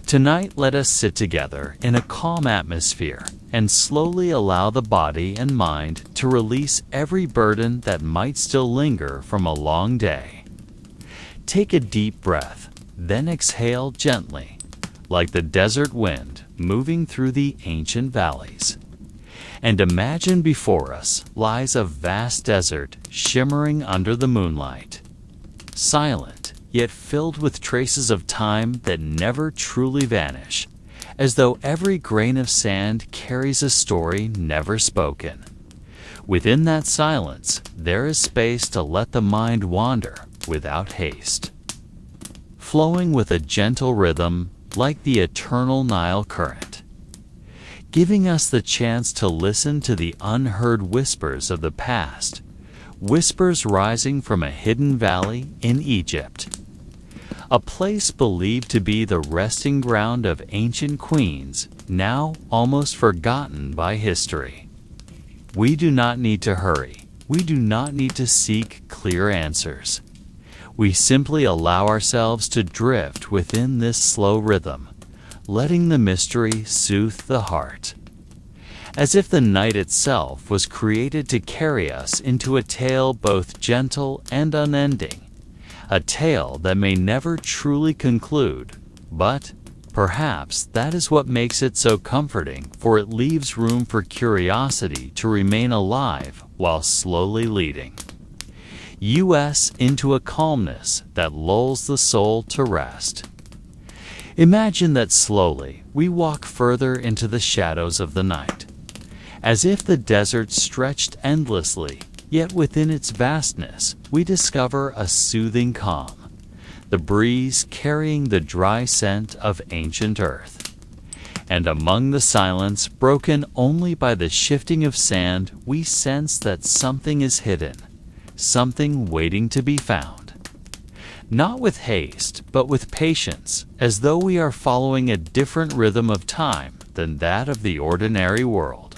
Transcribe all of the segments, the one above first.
Tonight, let us sit together in a calm atmosphere and slowly allow the body and mind to release every burden that might still linger from a long day. Take a deep breath, then exhale gently, like the desert wind moving through the ancient valleys. And imagine before us lies a vast desert shimmering under the moonlight, silent, yet filled with traces of time that never truly vanish, as though every grain of sand carries a story never spoken. Within that silence, there is space to let the mind wander without haste, flowing with a gentle rhythm like the eternal Nile current, giving us the chance to listen to the unheard whispers of the past, whispers rising from a hidden valley in Egypt, a place believed to be the resting ground of ancient queens, now almost forgotten by history. We do not need to hurry. We do not need to seek clear answers. We simply allow ourselves to drift within this slow rhythm, letting the mystery soothe the heart. As if the night itself was created to carry us into a tale both gentle and unending, a tale that may never truly conclude, but perhaps that is what makes it so comforting, for it leaves room for curiosity to remain alive while slowly leading us into a calmness that lulls the soul to rest. Imagine that slowly we walk further into the shadows of the night, as if the desert stretched endlessly, yet within its vastness we discover a soothing calm, the breeze carrying the dry scent of ancient earth. And among the silence, broken only by the shifting of sand, we sense that something is hidden, something waiting to be found. Not with haste, but with patience, as though we are following a different rhythm of time than that of the ordinary world.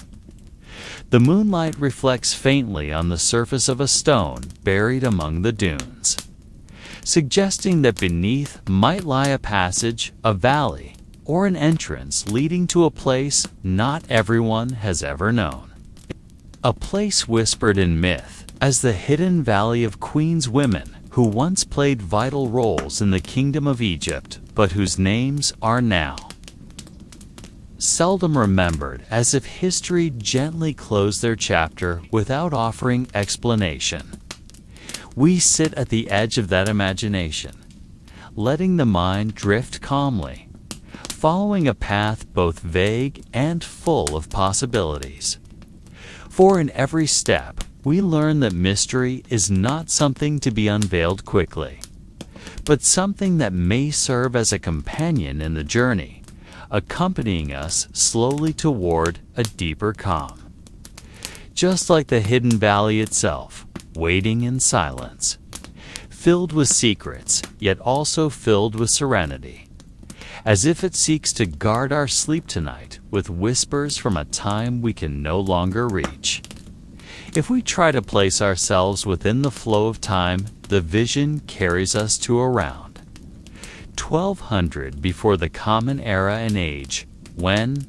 The moonlight reflects faintly on the surface of a stone buried among the dunes, suggesting that beneath might lie a passage, a valley, or an entrance leading to a place not everyone has ever known. A place whispered in myth as the hidden valley of queen's women who once played vital roles in the kingdom of Egypt, but whose names are now seldom remembered, as if history gently closed their chapter without offering explanation. We sit at the edge of that imagination, letting the mind drift calmly, following a path both vague and full of possibilities. For in every step, we learn that mystery is not something to be unveiled quickly, but something that may serve as a companion in the journey, accompanying us slowly toward a deeper calm. Just like the hidden valley itself, waiting in silence, filled with secrets, yet also filled with serenity, as if it seeks to guard our sleep tonight with whispers from a time we can no longer reach. If we try to place ourselves within the flow of time, the vision carries us to around 1200 before the Common Era and Age, when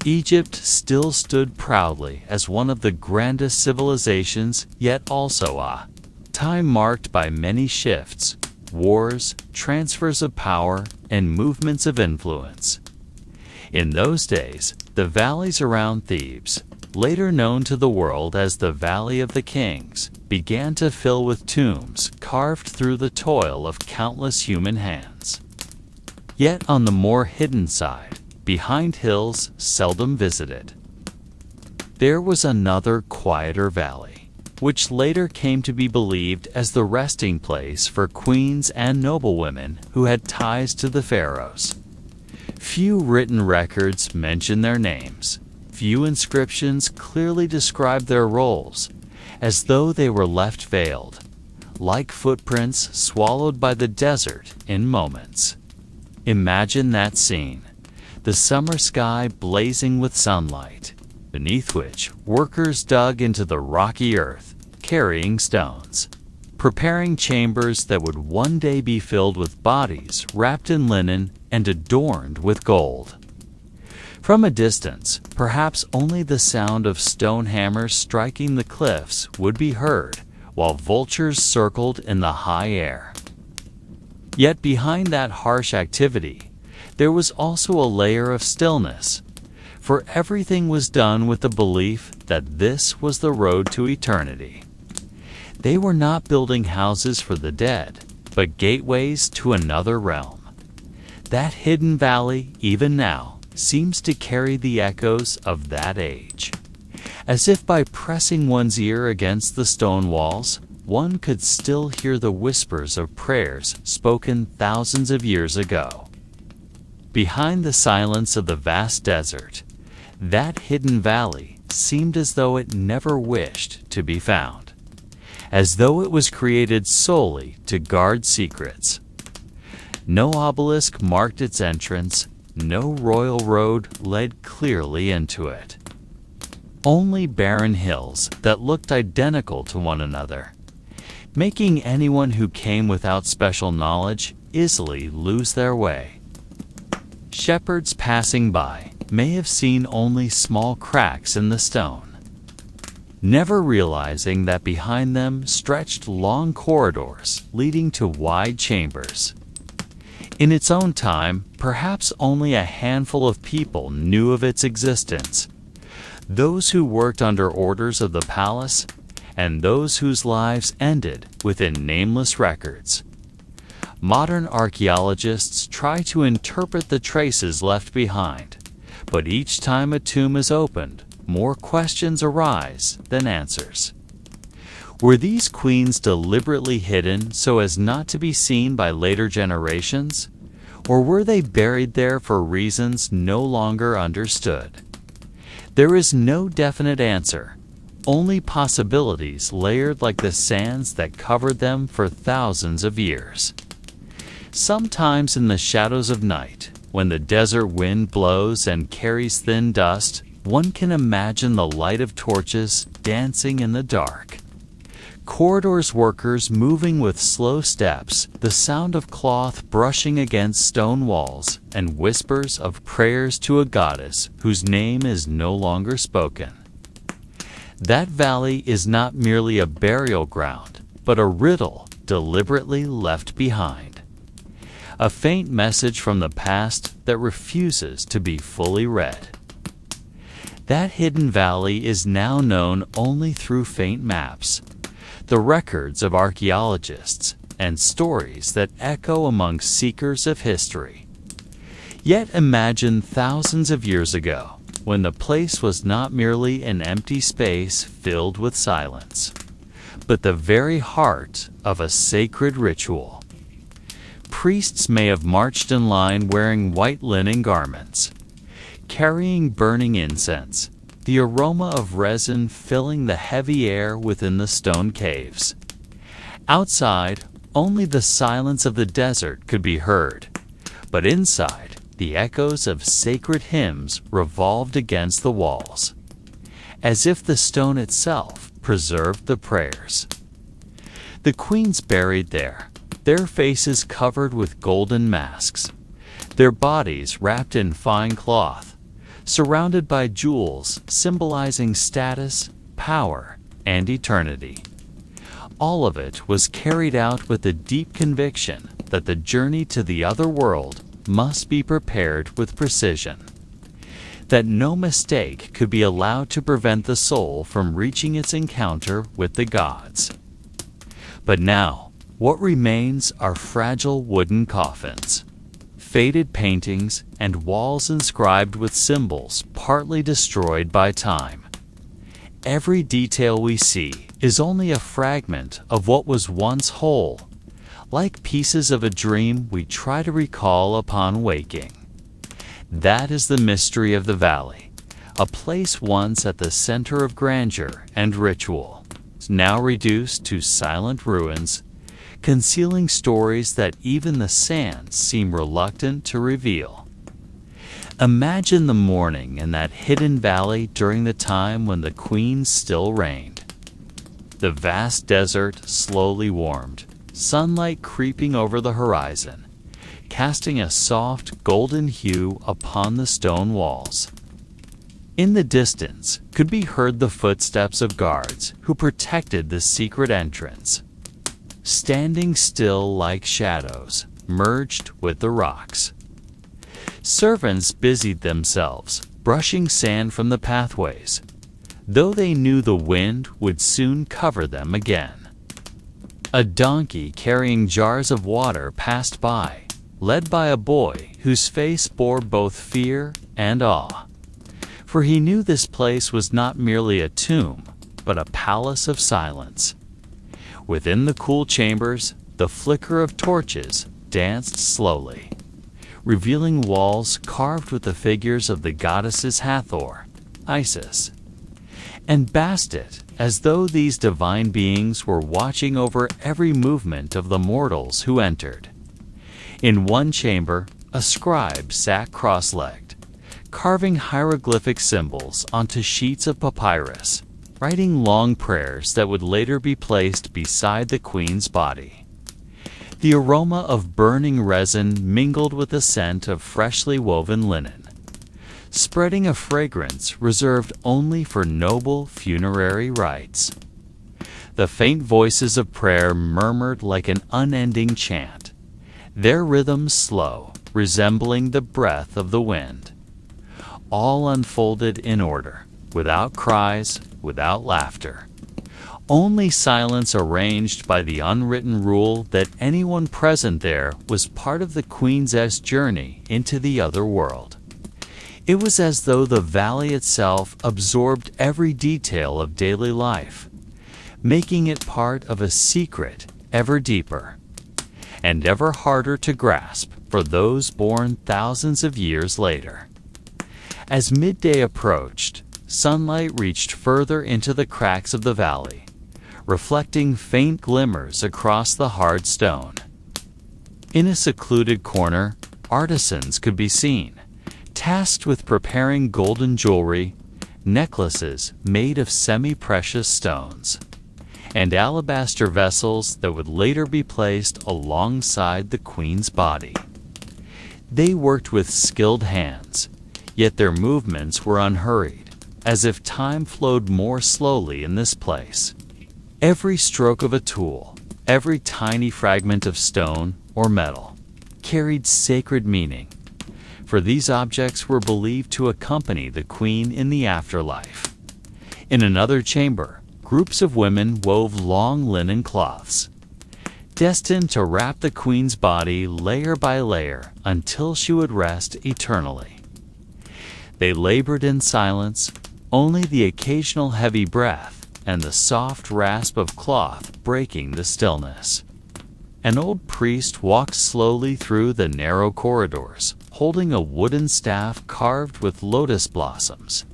Egypt still stood proudly as one of the grandest civilizations, yet also a time marked by many shifts, wars, transfers of power, and movements of influence. In those days, the valleys around Thebes, later known to the world as the Valley of the Kings, began to fill with tombs carved through the toil of countless human hands. Yet on the more hidden side, behind hills seldom visited, there was another quieter valley, which later came to be believed as the resting place for queens and noblewomen who had ties to the pharaohs. Few written records mention their names. Few inscriptions clearly describe their roles, as though they were left veiled, like footprints swallowed by the desert in moments. Imagine that scene, the summer sky blazing with sunlight, beneath which workers dug into the rocky earth, carrying stones. preparing chambers that would one day be filled with bodies wrapped in linen and adorned with gold. From a distance, perhaps only the sound of stone hammers striking the cliffs would be heard, while vultures circled in the high air. Yet behind that harsh activity, there was also a layer of stillness, for everything was done with the belief that this was the road to eternity. They were not building houses for the dead, but gateways to another realm. That hidden valley, even now, seems to carry the echoes of that age. As if by pressing one's ear against the stone walls, one could still hear the whispers of prayers spoken thousands of years ago. Behind the silence of the vast desert, that hidden valley seemed as though it never wished to be found, as though it was created solely to guard secrets. No obelisk marked its entrance, no royal road led clearly into it. Only barren hills that looked identical to one another, making anyone who came without special knowledge easily lose their way. Shepherds passing by may have seen only small cracks in the stone, never realizing that behind them stretched long corridors leading to wide chambers. In its own time, perhaps only a handful of people knew of its existence, those who worked under orders of the palace, and those whose lives ended within nameless records. Modern archaeologists try to interpret the traces left behind, but each time a tomb is opened, more questions arise than answers. Were these queens deliberately hidden so as not to be seen by later generations? Or were they buried there for reasons no longer understood? There is no definite answer, only possibilities layered like the sands that covered them for thousands of years. Sometimes in the shadows of night, when the desert wind blows and carries thin dust, one can imagine the light of torches dancing in the dark. Corridors workers moving with slow steps, the sound of cloth brushing against stone walls, and whispers of prayers to a goddess whose name is no longer spoken. That valley is not merely a burial ground, but a riddle deliberately left behind. A faint message from the past that refuses to be fully read. That hidden valley is now known only through faint maps, the records of archaeologists, and stories that echo among seekers of history. Yet imagine thousands of years ago, when the place was not merely an empty space filled with silence, but the very heart of a sacred ritual. Priests may have marched in line wearing white linen garments, carrying burning incense, the aroma of resin filling the heavy air within the stone caves. Outside, only the silence of the desert could be heard, but inside, the echoes of sacred hymns revolved against the walls, as if the stone itself preserved the prayers. The queens buried there, their faces covered with golden masks, their bodies wrapped in fine cloth, surrounded by jewels symbolizing status, power, and eternity. All of it was carried out with the deep conviction that the journey to the other world must be prepared with precision, that no mistake could be allowed to prevent the soul from reaching its encounter with the gods. But now, what remains are fragile wooden coffins, faded paintings, and walls inscribed with symbols partly destroyed by time. Every detail we see is only a fragment of what was once whole, like pieces of a dream we try to recall upon waking. That is the mystery of the valley, a place once at the center of grandeur and ritual, now reduced to silent ruins, concealing stories that even the sands seem reluctant to reveal. Imagine the morning in that hidden valley during the time when the queens still reigned. The vast desert slowly warmed, sunlight creeping over the horizon, casting a soft golden hue upon the stone walls. In the distance could be heard the footsteps of guards who protected the secret entrance, standing still like shadows, merged with the rocks. Servants busied themselves, brushing sand from the pathways, though they knew the wind would soon cover them again. A donkey carrying jars of water passed by, led by a boy whose face bore both fear and awe. For he knew this place was not merely a tomb, but a palace of silence. Within the cool chambers, the flicker of torches danced slowly, revealing walls carved with the figures of the goddesses Hathor, Isis, and Bastet, as though these divine beings were watching over every movement of the mortals who entered. In one chamber, a scribe sat cross-legged, carving hieroglyphic symbols onto sheets of papyrus, writing long prayers that would later be placed beside the queen's body. The aroma of burning resin mingled with the scent of freshly woven linen, spreading a fragrance reserved only for noble funerary rites. The faint voices of prayer murmured like an unending chant, their rhythms slow, resembling the breath of the wind. All unfolded in order, without cries, without laughter. Only silence arranged by the unwritten rule that anyone present there was part of the Queen's journey into the other world. It was as though the valley itself absorbed every detail of daily life, making it part of a secret ever deeper and ever harder to grasp for those born thousands of years later. As midday approached, sunlight reached further into the cracks of the valley, reflecting faint glimmers across the hard stone. In a secluded corner, artisans could be seen, tasked with preparing golden jewelry, necklaces made of semi-precious stones, and alabaster vessels that would later be placed alongside the queen's body. They worked with skilled hands, yet their movements were unhurried, as if time flowed more slowly in this place. Every stroke of a tool, every tiny fragment of stone or metal, carried sacred meaning, for these objects were believed to accompany the queen in the afterlife. In another chamber, groups of women wove long linen cloths, destined to wrap the queen's body layer by layer until she would rest eternally. They labored in silence, only the occasional heavy breath and the soft rasp of cloth breaking the stillness. An old priest walked slowly through the narrow corridors, holding a wooden staff carved with lotus blossoms.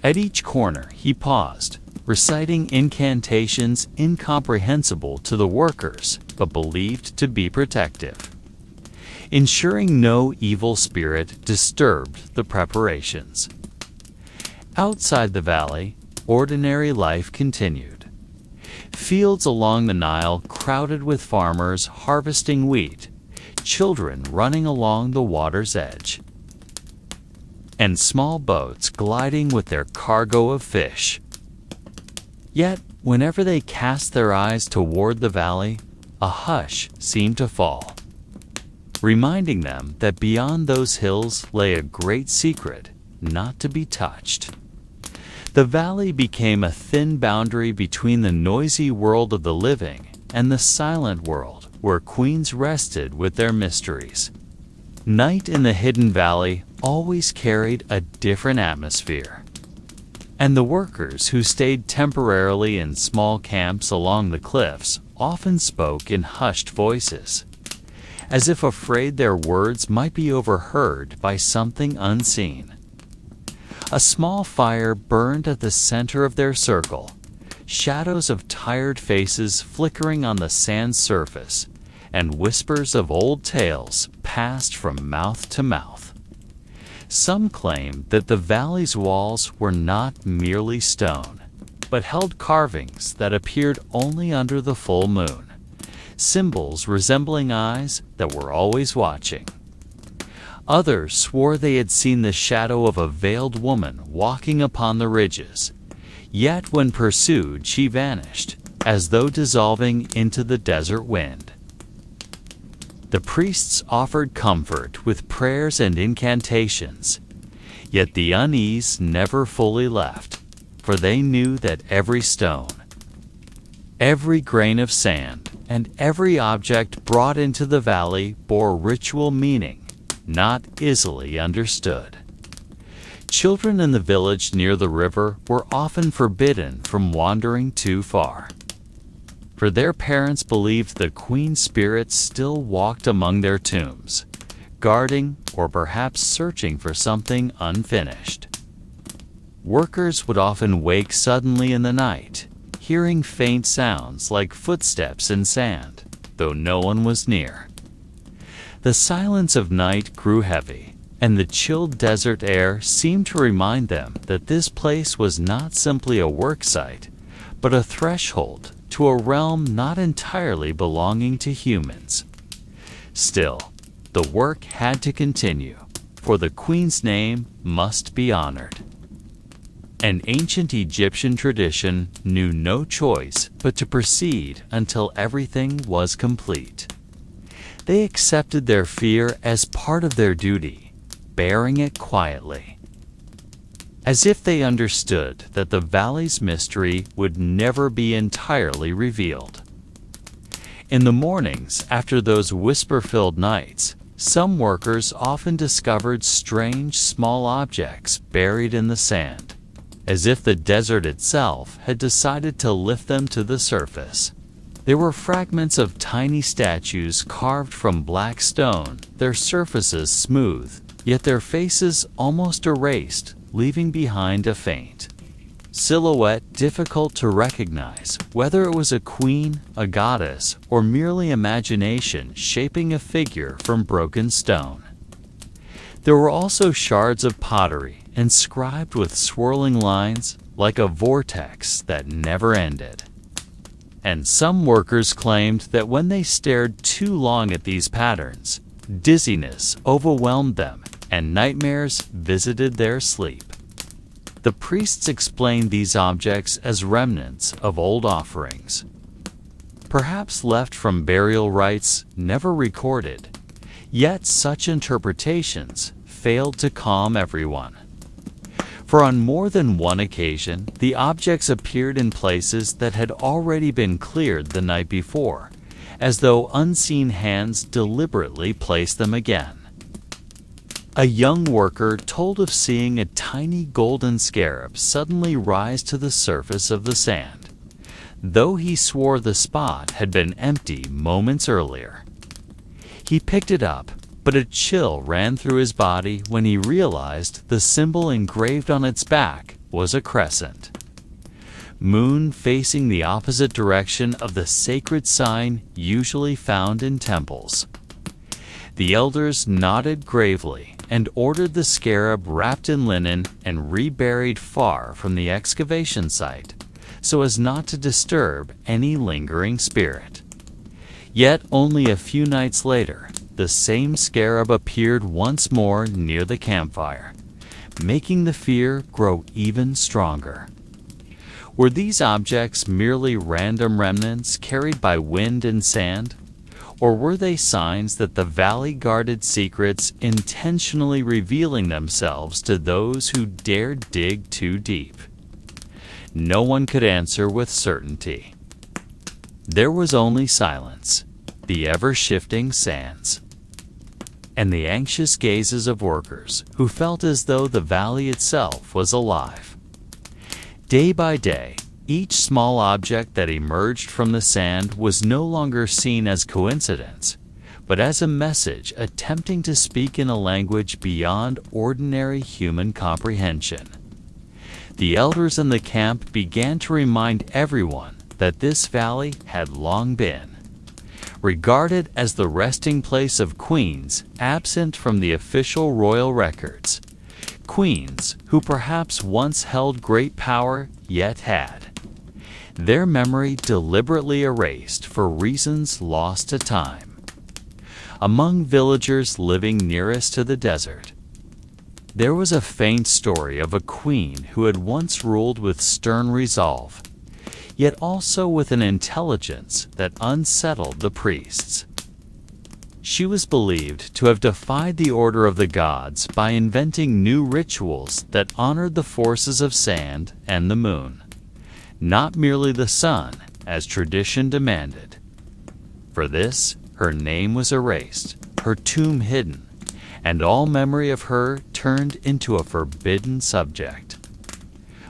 At each corner he paused, reciting incantations incomprehensible to the workers but believed to be protective, ensuring no evil spirit disturbed the preparations. Outside the valley, ordinary life continued. Fields along the Nile crowded with farmers harvesting wheat, children running along the water's edge, and small boats gliding with their cargo of fish. Yet, whenever they cast their eyes toward the valley, a hush seemed to fall, reminding them that beyond those hills lay a great secret not to be touched. The valley became a thin boundary between the noisy world of the living and the silent world where queens rested with their mysteries. Night in the hidden valley always carried a different atmosphere, and the workers who stayed temporarily in small camps along the cliffs often spoke in hushed voices, as if afraid their words might be overheard by something unseen. A small fire burned at the center of their circle, shadows of tired faces flickering on the sand surface, and whispers of old tales passed from mouth to mouth. Some claimed that the valley's walls were not merely stone, but held carvings that appeared only under the full moon, symbols resembling eyes that were always watching. Others swore they had seen the shadow of a veiled woman walking upon the ridges, yet when pursued she vanished, as though dissolving into the desert wind. The priests offered comfort with prayers and incantations, yet the unease never fully left, for they knew that every stone, every grain of sand, and every object brought into the valley bore ritual meaning, not easily understood. Children in the village near the river were often forbidden from wandering too far, for their parents believed the queen spirits still walked among their tombs, guarding or perhaps searching for something unfinished. Workers would often wake suddenly in the night, hearing faint sounds like footsteps in sand, though no one was near. The silence of night grew heavy, and the chilled desert air seemed to remind them that this place was not simply a work site, but a threshold to a realm not entirely belonging to humans. Still, the work had to continue, for the queen's name must be honored. An ancient Egyptian tradition knew no choice but to proceed until everything was complete. They accepted their fear as part of their duty, bearing it quietly, as if they understood that the valley's mystery would never be entirely revealed. In the mornings after those whisper-filled nights, some workers often discovered strange small objects buried in the sand, as if the desert itself had decided to lift them to the surface. They were fragments of tiny statues carved from black stone, their surfaces smooth, yet their faces almost erased, leaving behind a faint silhouette difficult to recognize whether it was a queen, a goddess, or merely imagination shaping a figure from broken stone. There were also shards of pottery inscribed with swirling lines like a vortex that never ended. And some workers claimed that when they stared too long at these patterns, dizziness overwhelmed them and nightmares visited their sleep. The priests explained these objects as remnants of old offerings, perhaps left from burial rites never recorded, yet such interpretations failed to calm everyone. For on more than one occasion, the objects appeared in places that had already been cleared the night before, as though unseen hands deliberately placed them again. A young worker told of seeing a tiny golden scarab suddenly rise to the surface of the sand, though he swore the spot had been empty moments earlier. He picked it up, but a chill ran through his body when he realized the symbol engraved on its back was a crescent, moon facing the opposite direction of the sacred sign usually found in temples. The elders nodded gravely and ordered the scarab wrapped in linen and reburied far from the excavation site, so as not to disturb any lingering spirit. Yet only a few nights later, the same scarab appeared once more near the campfire, making the fear grow even stronger. Were these objects merely random remnants carried by wind and sand? Or were they signs that the valley guarded secrets intentionally revealing themselves to those who dared dig too deep? No one could answer with certainty. There was only silence, the ever-shifting sands, and the anxious gazes of workers who felt as though the valley itself was alive. Day by day, each small object that emerged from the sand was no longer seen as coincidence, but as a message attempting to speak in a language beyond ordinary human comprehension. The elders in the camp began to remind everyone that this valley had long been regarded as the resting place of queens absent from the official royal records, Queens who perhaps once held great power yet had their memory deliberately erased for reasons lost to time. Among villagers living nearest to the desert, there was a faint story of a queen who had once ruled with stern resolve, yet also with an intelligence that unsettled the priests. She was believed to have defied the order of the gods by inventing new rituals that honored the forces of sand and the moon, not merely the sun, as tradition demanded. For this, her name was erased, her tomb hidden, and all memory of her turned into a forbidden subject.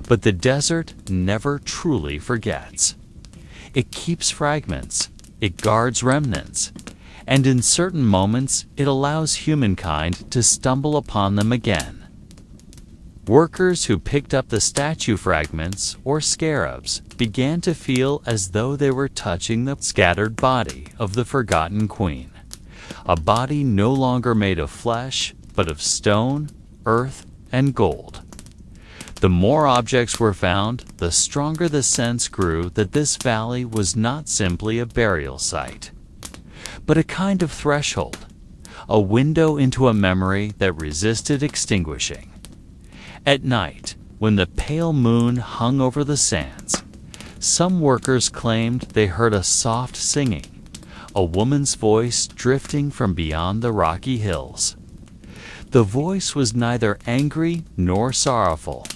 But the desert never truly forgets. It keeps fragments, it guards remnants, and in certain moments it allows humankind to stumble upon them again. Workers who picked up the statue fragments or scarabs began to feel as though they were touching the scattered body of the forgotten queen, a body no longer made of flesh, but of stone, earth, and gold. The more objects were found, the stronger the sense grew that this valley was not simply a burial site, but a kind of threshold, a window into a memory that resisted extinguishing. At night, when the pale moon hung over the sands, some workers claimed they heard a soft singing, a woman's voice drifting from beyond the rocky hills. The voice was neither angry nor sorrowful,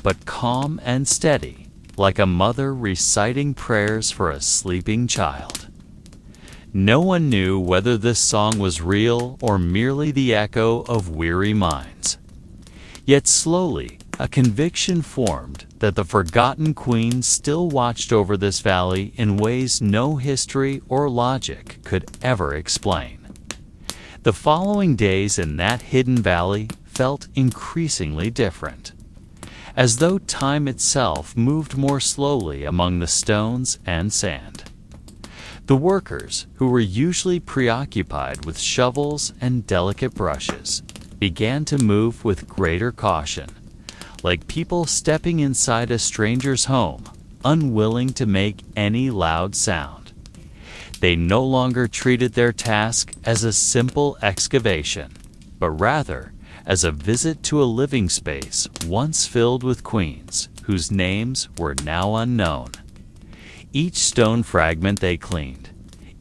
but calm and steady, like a mother reciting prayers for a sleeping child. No one knew whether this song was real or merely the echo of weary minds. Yet slowly, a conviction formed that the forgotten queen still watched over this valley in ways no history or logic could ever explain. The following days in that hidden valley felt increasingly different, as though time itself moved more slowly among the stones and sand. The workers, who were usually preoccupied with shovels and delicate brushes, began to move with greater caution, like people stepping inside a stranger's home, unwilling to make any loud sound. They no longer treated their task as a simple excavation, but rather as a visit to a living space once filled with queens, whose names were now unknown. Each stone fragment they cleaned,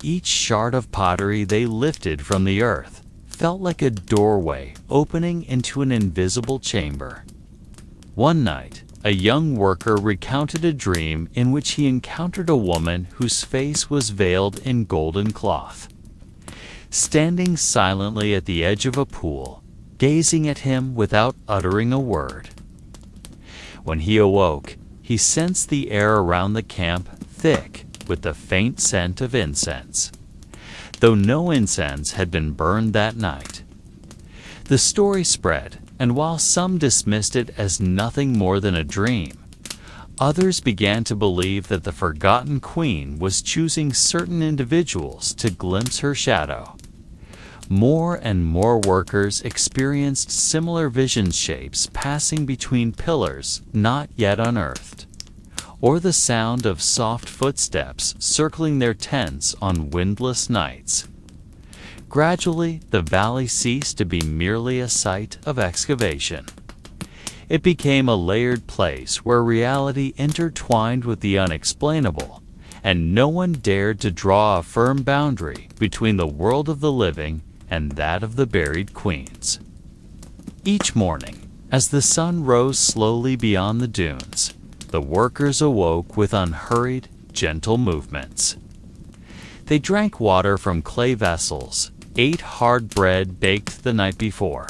each shard of pottery they lifted from the earth, felt like a doorway opening into an invisible chamber. One night, a young worker recounted a dream in which he encountered a woman whose face was veiled in golden cloth, standing silently at the edge of a pool, gazing at him without uttering a word. When he awoke, he sensed the air around the camp thick with the faint scent of incense, though no incense had been burned that night. The story spread, and while some dismissed it as nothing more than a dream, others began to believe that the forgotten queen was choosing certain individuals to glimpse her shadow. More and more workers experienced similar vision shapes passing between pillars not yet unearthed, or the sound of soft footsteps circling their tents on windless nights. Gradually, the valley ceased to be merely a site of excavation. It became a layered place where reality intertwined with the unexplainable, and no one dared to draw a firm boundary between the world of the living and that of the buried queens. Each morning, as the sun rose slowly beyond the dunes, the workers awoke with unhurried, gentle movements. They drank water from clay vessels, ate hard bread baked the night before,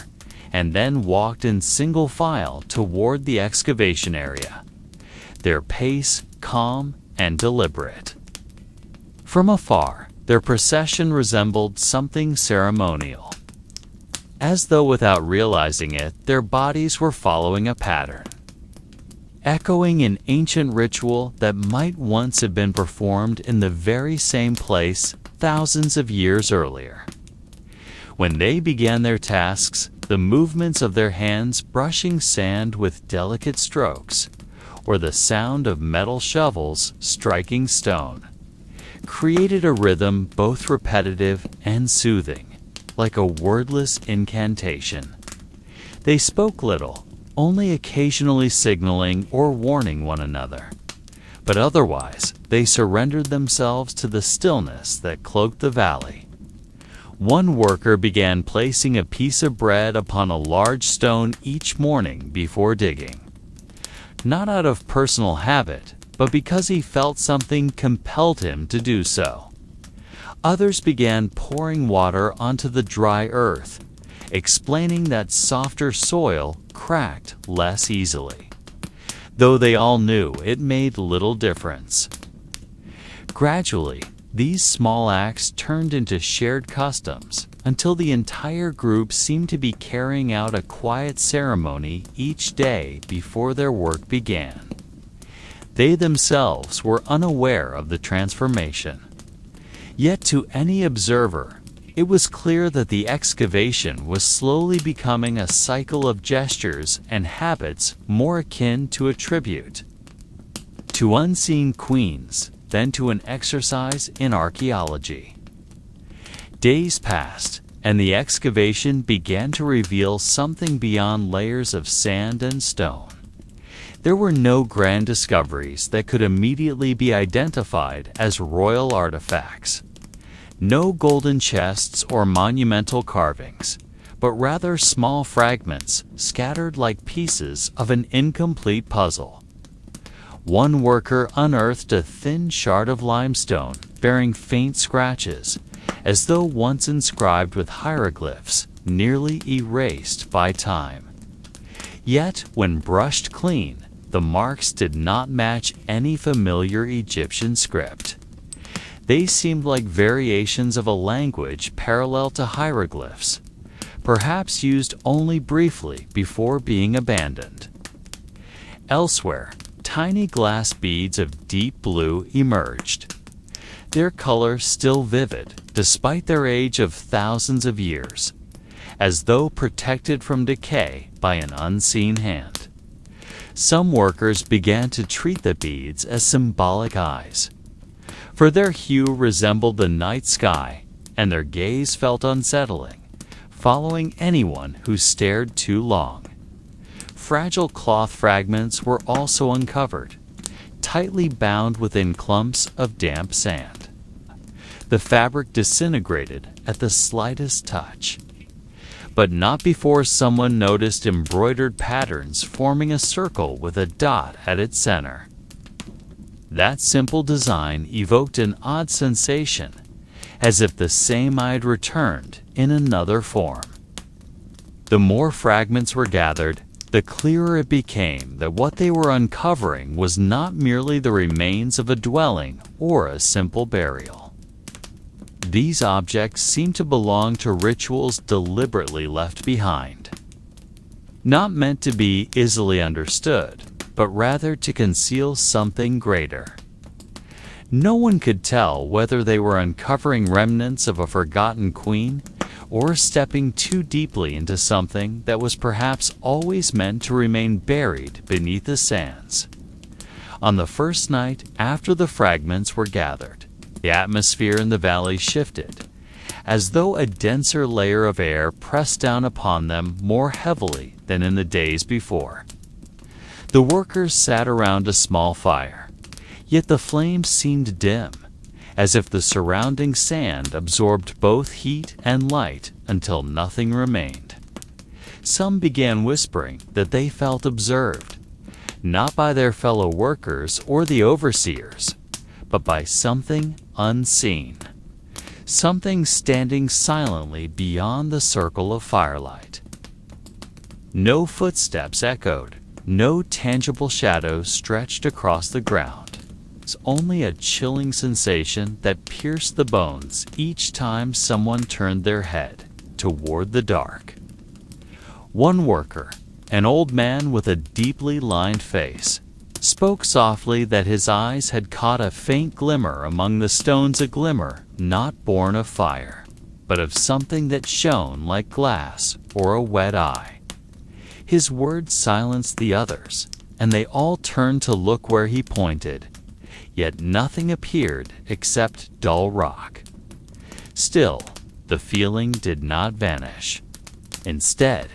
and then walked in single file toward the excavation area, their pace calm and deliberate. From afar, their procession resembled something ceremonial. As though without realizing it, their bodies were following a pattern, echoing an ancient ritual that might once have been performed in the very same place thousands of years earlier. When they began their tasks, the movements of their hands brushing sand with delicate strokes, or the sound of metal shovels striking stone, created a rhythm both repetitive and soothing, like a wordless incantation. They spoke little, only occasionally signaling or warning one another, but otherwise they surrendered themselves to the stillness that cloaked the valley. One worker began placing a piece of bread upon a large stone each morning before digging, not out of personal habit, but because he felt something compelled him to do so. Others began pouring water onto the dry earth, explaining that softer soil cracked less easily, though they all knew it made little difference. Gradually, these small acts turned into shared customs until the entire group seemed to be carrying out a quiet ceremony each day before their work began. They themselves were unaware of the transformation. Yet to any observer, it was clear that the excavation was slowly becoming a cycle of gestures and habits more akin to a tribute to unseen queens than to an exercise in archaeology. Days passed, and the excavation began to reveal something beyond layers of sand and stone. There were no grand discoveries that could immediately be identified as royal artifacts. No golden chests or monumental carvings, but rather small fragments scattered like pieces of an incomplete puzzle. One worker unearthed a thin shard of limestone bearing faint scratches, as though once inscribed with hieroglyphs nearly erased by time. Yet, when brushed clean, the marks did not match any familiar Egyptian script. They seemed like variations of a language parallel to hieroglyphs, perhaps used only briefly before being abandoned. Elsewhere, tiny glass beads of deep blue emerged, their color still vivid despite their age of thousands of years, as though protected from decay by an unseen hand. Some workers began to treat the beads as symbolic eyes, for their hue resembled the night sky, and their gaze felt unsettling, following anyone who stared too long. Fragile cloth fragments were also uncovered, tightly bound within clumps of damp sand. The fabric disintegrated at the slightest touch, but not before someone noticed embroidered patterns forming a circle with a dot at its center. That simple design evoked an odd sensation, as if the same eye had returned in another form. The more fragments were gathered, the clearer it became that what they were uncovering was not merely the remains of a dwelling or a simple burial. These objects seemed to belong to rituals deliberately left behind, not meant to be easily understood, but rather to conceal something greater. No one could tell whether they were uncovering remnants of a forgotten queen or stepping too deeply into something that was perhaps always meant to remain buried beneath the sands. On the first night after the fragments were gathered, the atmosphere in the valley shifted, as though a denser layer of air pressed down upon them more heavily than in the days before. The workers sat around a small fire, yet the flames seemed dim, as if the surrounding sand absorbed both heat and light until nothing remained. Some began whispering that they felt observed, not by their fellow workers or the overseers, but by something unseen, something standing silently beyond the circle of firelight. No footsteps echoed, no tangible shadows stretched across the ground. It's only a chilling sensation that pierced the bones each time someone turned their head toward the dark. One worker, an old man with a deeply lined face, spoke softly that his eyes had caught a faint glimmer among the stones, a glimmer not born of fire. but of something that shone like glass or a wet eye. His words silenced the others, and they all turned to look where he pointed, yet nothing appeared except dull rock. Still, the feeling did not vanish. Instead,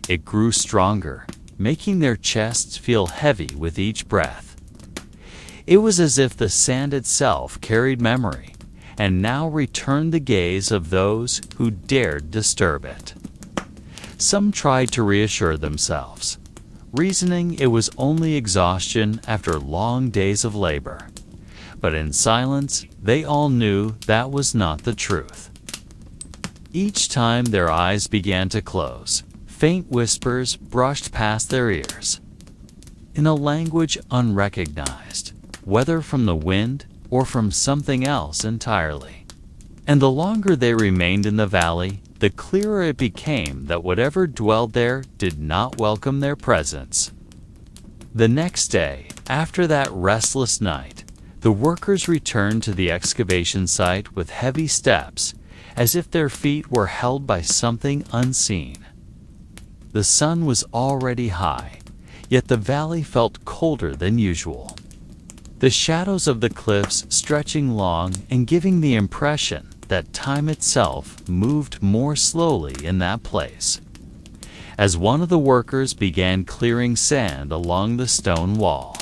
it grew stronger, making their chests feel heavy with each breath. It was as if the sand itself carried memory, and now returned the gaze of those who dared disturb it. Some tried to reassure themselves, reasoning it was only exhaustion after long days of labor. But in silence, they all knew that was not the truth. Each time their eyes began to close, faint whispers brushed past their ears, in a language unrecognized, whether from the wind or from something else entirely. And the longer they remained in the valley, the clearer it became that whatever dwelled there did not welcome their presence. The next day, after that restless night, the workers returned to the excavation site with heavy steps, as if their feet were held by something unseen. The sun was already high, yet the valley felt colder than usual. The shadows of the cliffs stretching long and giving the impression that time itself moved more slowly in that place. As one of the workers began clearing sand along the stone wall,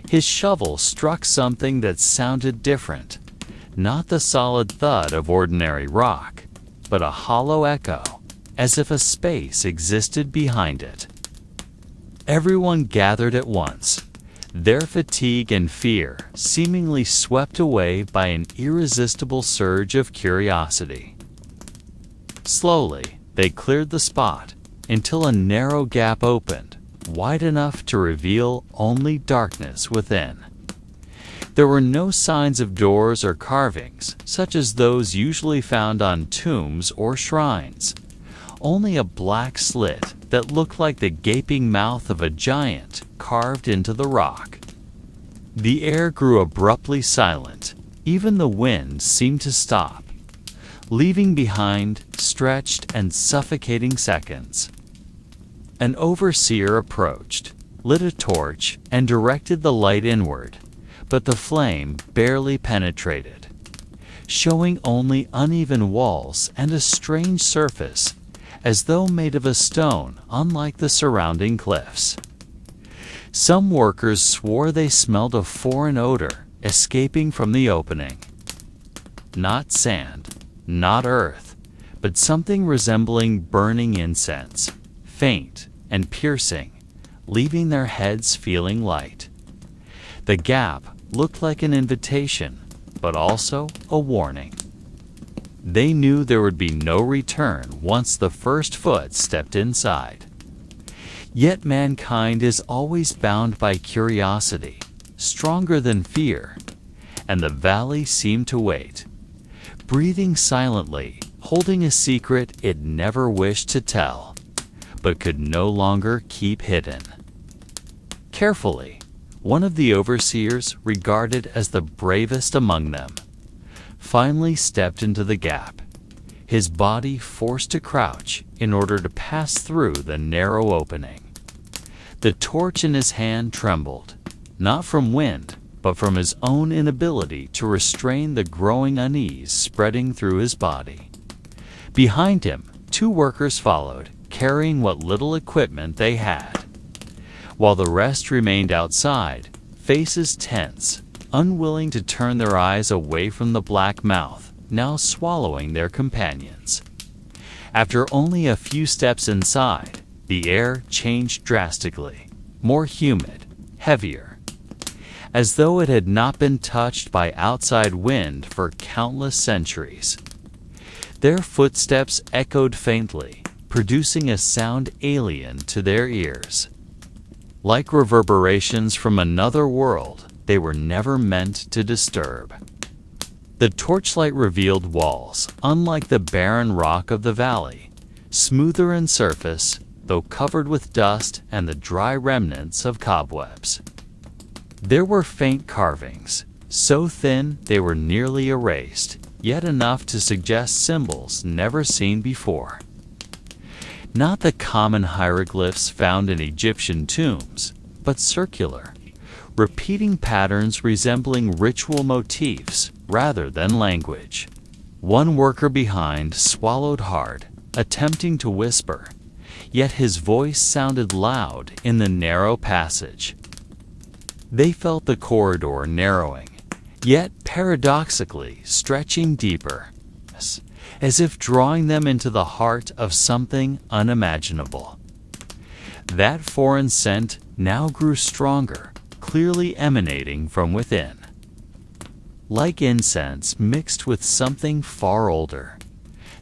his shovel struck something that sounded different, not the solid thud of ordinary rock, but a hollow echo, as if a space existed behind it. Everyone gathered at once, their fatigue and fear seemingly swept away by an irresistible surge of curiosity. Slowly, they cleared the spot until a narrow gap opened, wide enough to reveal only darkness within. There were no signs of doors or carvings, such as those usually found on tombs or shrines. Only a black slit that looked like the gaping mouth of a giant carved into the rock. The air grew abruptly silent. Even the wind seemed to stop, leaving behind stretched and suffocating seconds. An overseer approached, lit a torch, and directed the light inward, but the flame barely penetrated, showing only uneven walls and a strange surface, as though made of a stone unlike the surrounding cliffs. Some workers swore they smelled a foreign odor escaping from the opening. Not sand, not earth, but something resembling burning incense, faint and piercing, leaving their heads feeling light. The gap looked like an invitation, but also a warning. They knew there would be no return once the first foot stepped inside. Yet mankind is always bound by curiosity, stronger than fear, and the valley seemed to wait, breathing silently, holding a secret it never wished to tell, but could no longer keep hidden. Carefully, one of the overseers, regarded as the bravest among them, finally stepped into the gap, his body forced to crouch in order to pass through the narrow opening. The torch in his hand trembled, not from wind, but from his own inability to restrain the growing unease spreading through his body. Behind him, two workers followed, carrying what little equipment they had, while the rest remained outside, faces tense, unwilling to turn their eyes away from the black mouth, now swallowing their companions. After only a few steps inside, the air changed drastically, more humid, heavier, as though it had not been touched by outside wind for countless centuries. Their footsteps echoed faintly, producing a sound alien to their ears. Like reverberations from another world, they were never meant to disturb. The torchlight revealed walls, unlike the barren rock of the valley, smoother in surface, though covered with dust and the dry remnants of cobwebs. There were faint carvings, so thin they were nearly erased, yet enough to suggest symbols never seen before. Not the common hieroglyphs found in Egyptian tombs, but circular, repeating patterns resembling ritual motifs rather than language. One worker behind swallowed hard, attempting to whisper, yet his voice sounded loud in the narrow passage. They felt the corridor narrowing, yet paradoxically stretching deeper, as if drawing them into the heart of something unimaginable. That foreign scent now grew stronger, clearly emanating from within. Like incense mixed with something far older,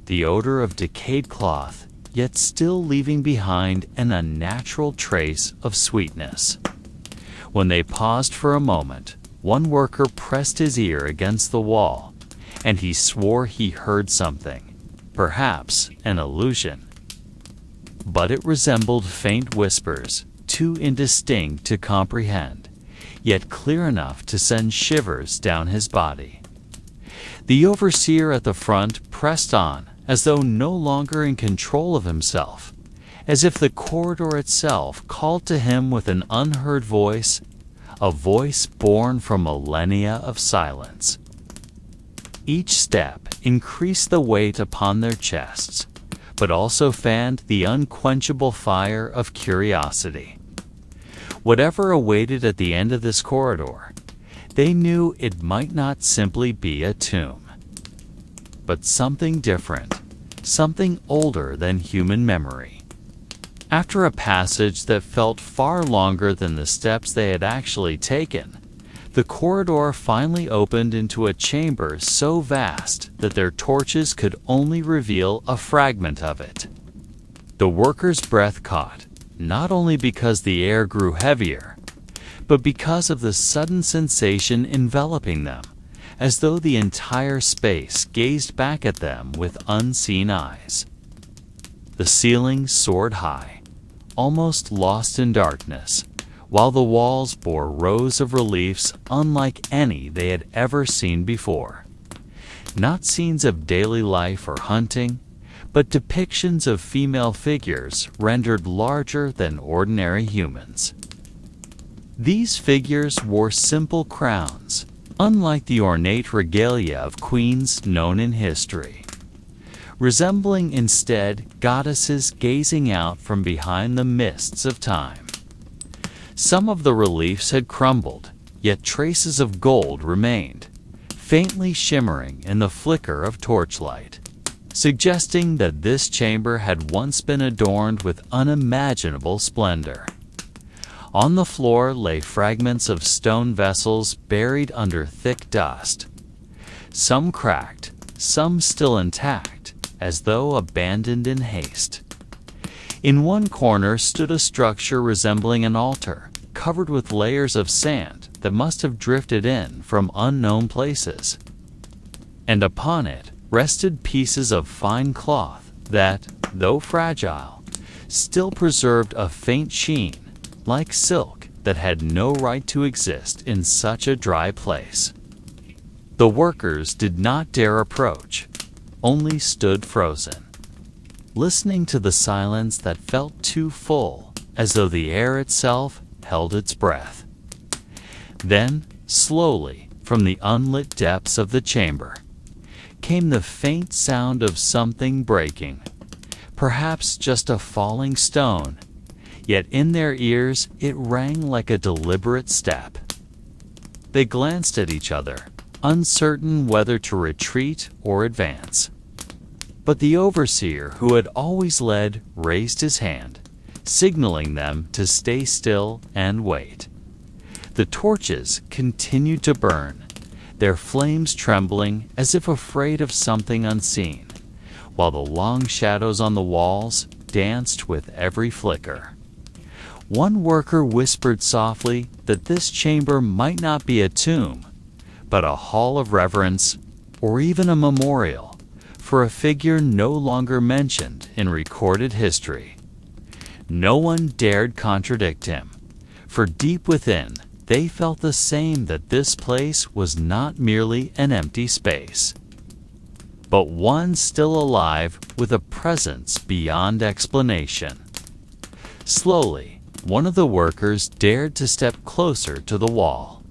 the odor of decayed cloth, yet still leaving behind an unnatural trace of sweetness. When they paused for a moment, one worker pressed his ear against the wall, and he swore he heard something, perhaps an illusion. But it resembled faint whispers, too indistinct to comprehend, yet clear enough to send shivers down his body. The overseer at the front pressed on, as though no longer in control of himself, as if the corridor itself called to him with an unheard voice, a voice born from millennia of silence. Each step increased the weight upon their chests, but also fanned the unquenchable fire of curiosity. Whatever awaited at the end of this corridor, they knew it might not simply be a tomb, but something different, something older than human memory. After a passage that felt far longer than the steps they had actually taken, the corridor finally opened into a chamber so vast that their torches could only reveal a fragment of it. The workers' breath caught, not only because the air grew heavier, but because of the sudden sensation enveloping them, as though the entire space gazed back at them with unseen eyes. The ceiling soared high, almost lost in darkness, while the walls bore rows of reliefs unlike any they had ever seen before. Not scenes of daily life or hunting, but depictions of female figures rendered larger than ordinary humans. These figures wore simple crowns, unlike the ornate regalia of queens known in history, resembling instead goddesses gazing out from behind the mists of time. Some of the reliefs had crumbled, yet traces of gold remained, faintly shimmering in the flicker of torchlight, suggesting that this chamber had once been adorned with unimaginable splendor. On the floor lay fragments of stone vessels buried under thick dust, some cracked, some still intact, as though abandoned in haste. In one corner stood a structure resembling an altar, covered with layers of sand that must have drifted in from unknown places. And upon it rested pieces of fine cloth that, though fragile, still preserved a faint sheen, like silk that had no right to exist in such a dry place. The workers did not dare approach, only stood frozen, listening to the silence that felt too full, as though the air itself held its breath. Then, slowly, from the unlit depths of the chamber, came the faint sound of something breaking, perhaps just a falling stone, yet in their ears it rang like a deliberate step. They glanced at each other, uncertain whether to retreat or advance. But the overseer, who had always led, raised his hand, signaling them to stay still and wait. The torches continued to burn, their flames trembling as if afraid of something unseen, while the long shadows on the walls danced with every flicker. One worker whispered softly that this chamber might not be a tomb, but a hall of reverence, or even a memorial, for a figure no longer mentioned in recorded history. No one dared contradict him, for deep within they felt the same, that this place was not merely an empty space. but one still alive with a presence beyond explanation. Slowly, one of the workers dared to step closer to the wall,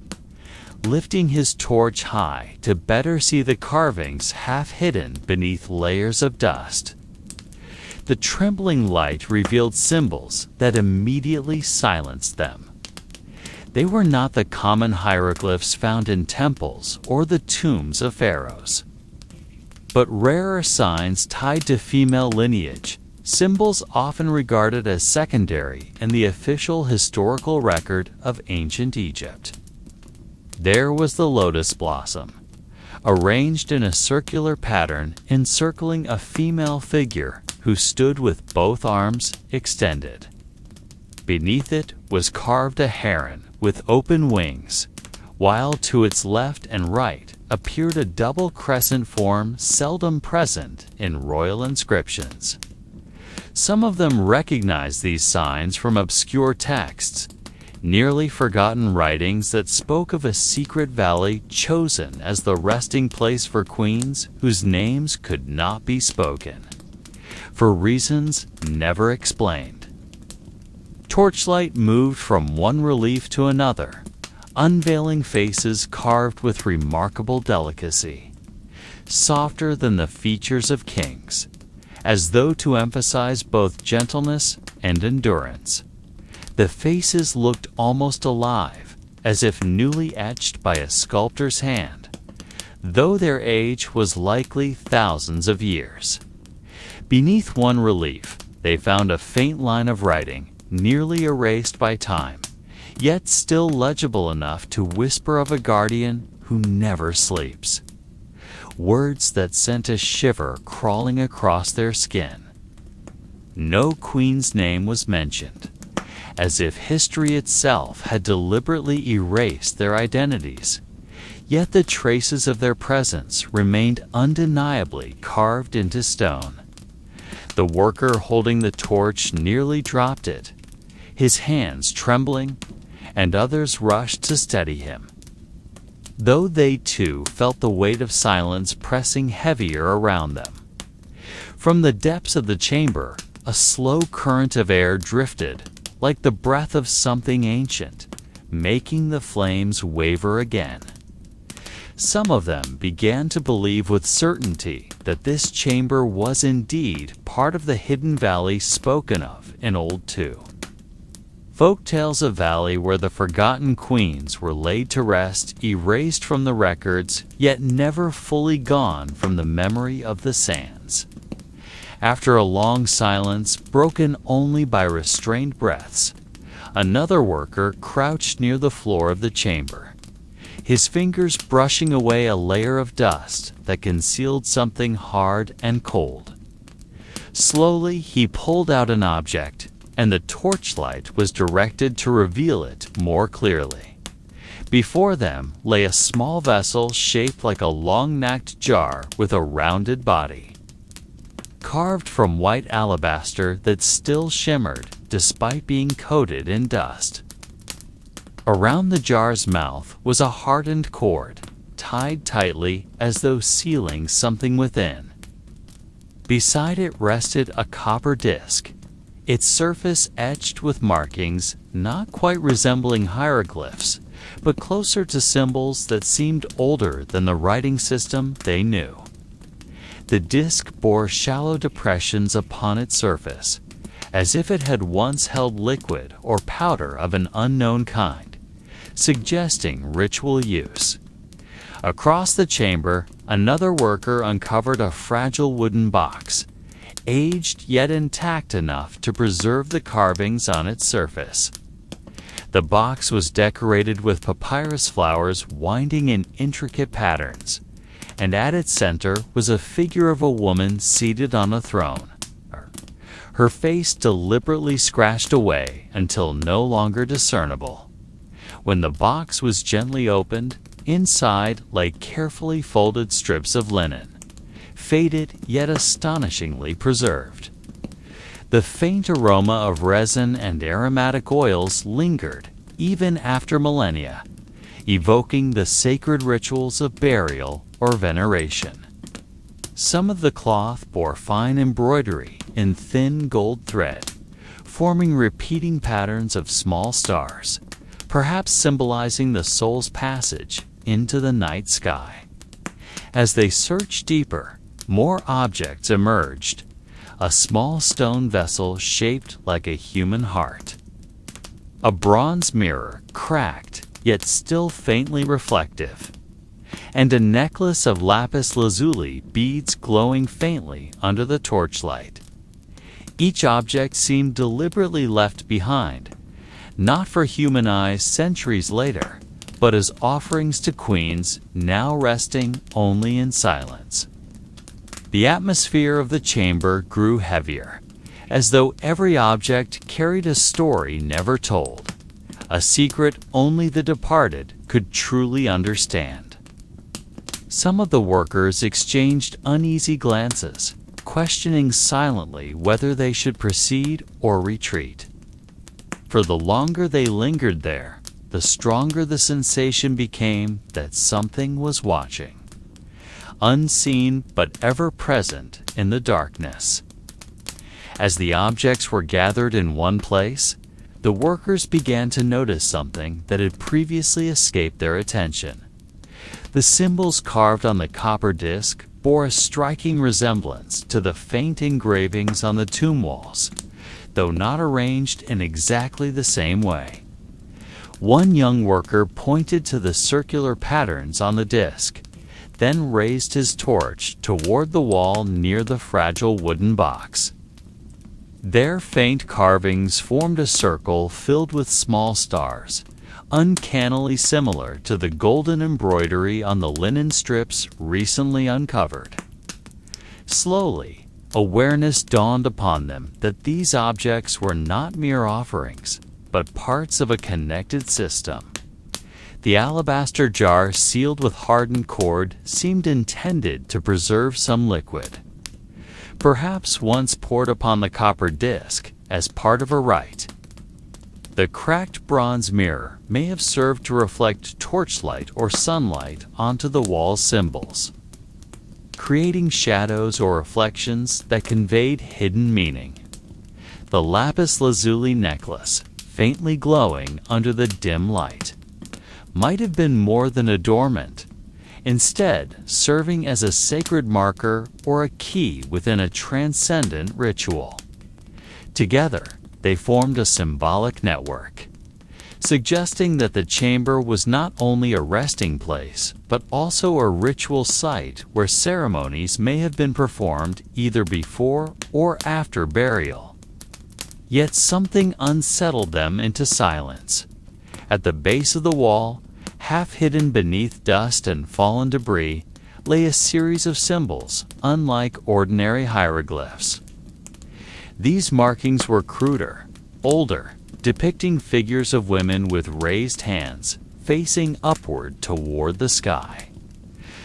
lifting his torch high to better see the carvings half hidden beneath layers of dust. The trembling light revealed symbols that immediately silenced them. They were not the common hieroglyphs found in temples or the tombs of pharaohs, but rarer signs tied to female lineage, symbols often regarded as secondary in the official historical record of ancient Egypt. There was the lotus blossom, arranged in a circular pattern encircling a female figure who stood with both arms extended. Beneath it was carved a heron with open wings, while to its left and right appeared a double crescent form seldom present in royal inscriptions. Some of them recognized these signs from obscure texts, nearly forgotten writings that spoke of a secret valley chosen as the resting place for queens whose names could not be spoken, for reasons never explained. Torchlight moved from one relief to another, unveiling faces carved with remarkable delicacy, softer than the features of kings, as though to emphasize both gentleness and endurance. The faces looked almost alive, as if newly etched by a sculptor's hand, though their age was likely thousands of years. Beneath one relief, they found a faint line of writing, nearly erased by time, yet still legible enough to whisper of a guardian who never sleeps. Words that sent a shiver crawling across their skin. No queen's name was mentioned, as if history itself had deliberately erased their identities, yet the traces of their presence remained undeniably carved into stone. The worker holding the torch nearly dropped it, his hands trembling, and others rushed to steady him, though they too felt the weight of silence pressing heavier around them. From the depths of the chamber, a slow current of air drifted, like the breath of something ancient, making the flames waver again. Some of them began to believe with certainty that this chamber was indeed part of the hidden valley spoken of in Old 2. Folk tales of valley where the forgotten queens were laid to rest, erased from the records, yet never fully gone from the memory of the sands. After a long silence, broken only by restrained breaths, another worker crouched near the floor of the chamber, his fingers brushing away a layer of dust that concealed something hard and cold. Slowly, he pulled out an object, and the torchlight was directed to reveal it more clearly. Before them lay a small vessel shaped like a long-necked jar with a rounded body, carved from white alabaster that still shimmered despite being coated in dust. Around the jar's mouth was a hardened cord, tied tightly as though sealing something within. Beside it rested a copper disc, its surface etched with markings not quite resembling hieroglyphs, but closer to symbols that seemed older than the writing system they knew. The disc bore shallow depressions upon its surface, as if it had once held liquid or powder of an unknown kind, suggesting ritual use. Across the chamber, another worker uncovered a fragile wooden box, aged yet intact enough to preserve the carvings on its surface. The box was decorated with papyrus flowers winding in intricate patterns, and at its center was a figure of a woman seated on a throne, her face deliberately scratched away until no longer discernible. When the box was gently opened, inside lay carefully folded strips of linen, faded yet astonishingly preserved. The faint aroma of resin and aromatic oils lingered even after millennia, evoking the sacred rituals of burial or veneration. Some of the cloth bore fine embroidery in thin gold thread, forming repeating patterns of small stars, perhaps symbolizing the soul's passage into the night sky. As they searched deeper, more objects emerged. A small stone vessel shaped like a human heart. A bronze mirror, cracked, yet still faintly reflective. And a necklace of lapis lazuli beads glowing faintly under the torchlight. Each object seemed deliberately left behind, not for human eyes centuries later, but as offerings to queens now resting only in silence. The atmosphere of the chamber grew heavier, as though every object carried a story never told, a secret only the departed could truly understand. Some of the workers exchanged uneasy glances, questioning silently whether they should proceed or retreat. For the longer they lingered there, the stronger the sensation became that something was watching, unseen but ever present in the darkness. As the objects were gathered in one place, the workers began to notice something that had previously escaped their attention. The symbols carved on the copper disc bore a striking resemblance to the faint engravings on the tomb walls, though not arranged in exactly the same way. One young worker pointed to the circular patterns on the disc, then raised his torch toward the wall near the fragile wooden box. Their faint carvings formed a circle filled with small stars, uncannily similar to the golden embroidery on the linen strips recently uncovered. Slowly, awareness dawned upon them that these objects were not mere offerings, but parts of a connected system. The alabaster jar sealed with hardened cord seemed intended to preserve some liquid, perhaps once poured upon the copper disc as part of a rite. The cracked bronze mirror may have served to reflect torchlight or sunlight onto the wall symbols, creating shadows or reflections that conveyed hidden meaning. The lapis lazuli necklace, faintly glowing under the dim light, might have been more than adornment, instead serving as a sacred marker or a key within a transcendent ritual. Together, they formed a symbolic network, suggesting that the chamber was not only a resting place, but also a ritual site where ceremonies may have been performed either before or after burial. Yet something unsettled them into silence. At the base of the wall, half hidden beneath dust and fallen debris, lay a series of symbols unlike ordinary hieroglyphs. These markings were cruder, older, depicting figures of women with raised hands facing upward toward the sky.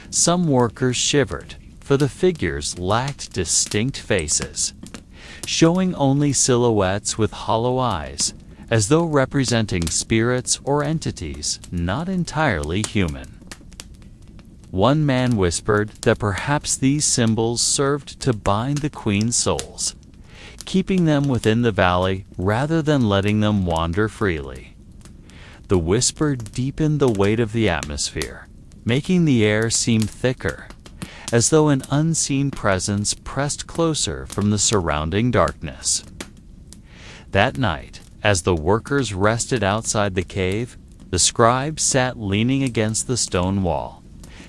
Some workers shivered, for the figures lacked distinct faces, showing only silhouettes with hollow eyes, as though representing spirits or entities not entirely human. One man whispered that perhaps these symbols served to bind the queen's souls, keeping them within the valley rather than letting them wander freely. The whisper deepened the weight of the atmosphere, making the air seem thicker, as though an unseen presence pressed closer from the surrounding darkness. That night, as the workers rested outside the cave, the scribe sat leaning against the stone wall,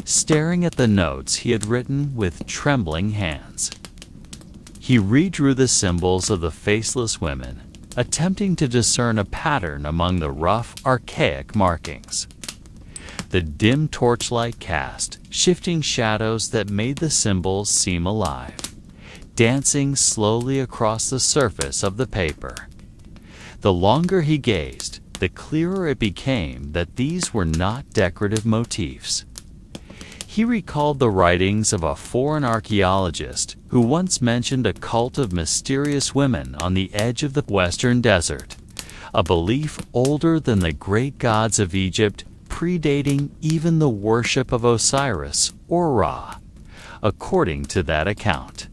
staring at the notes he had written with trembling hands. He redrew the symbols of the faceless women, attempting to discern a pattern among the rough, archaic markings. The dim torchlight cast shifting shadows that made the symbols seem alive, dancing slowly across the surface of the paper. The longer he gazed, the clearer it became that these were not decorative motifs. He recalled the writings of a foreign archaeologist who once mentioned a cult of mysterious women on the edge of the western desert, a belief older than the great gods of Egypt, predating even the worship of Osiris or Ra, according to that account.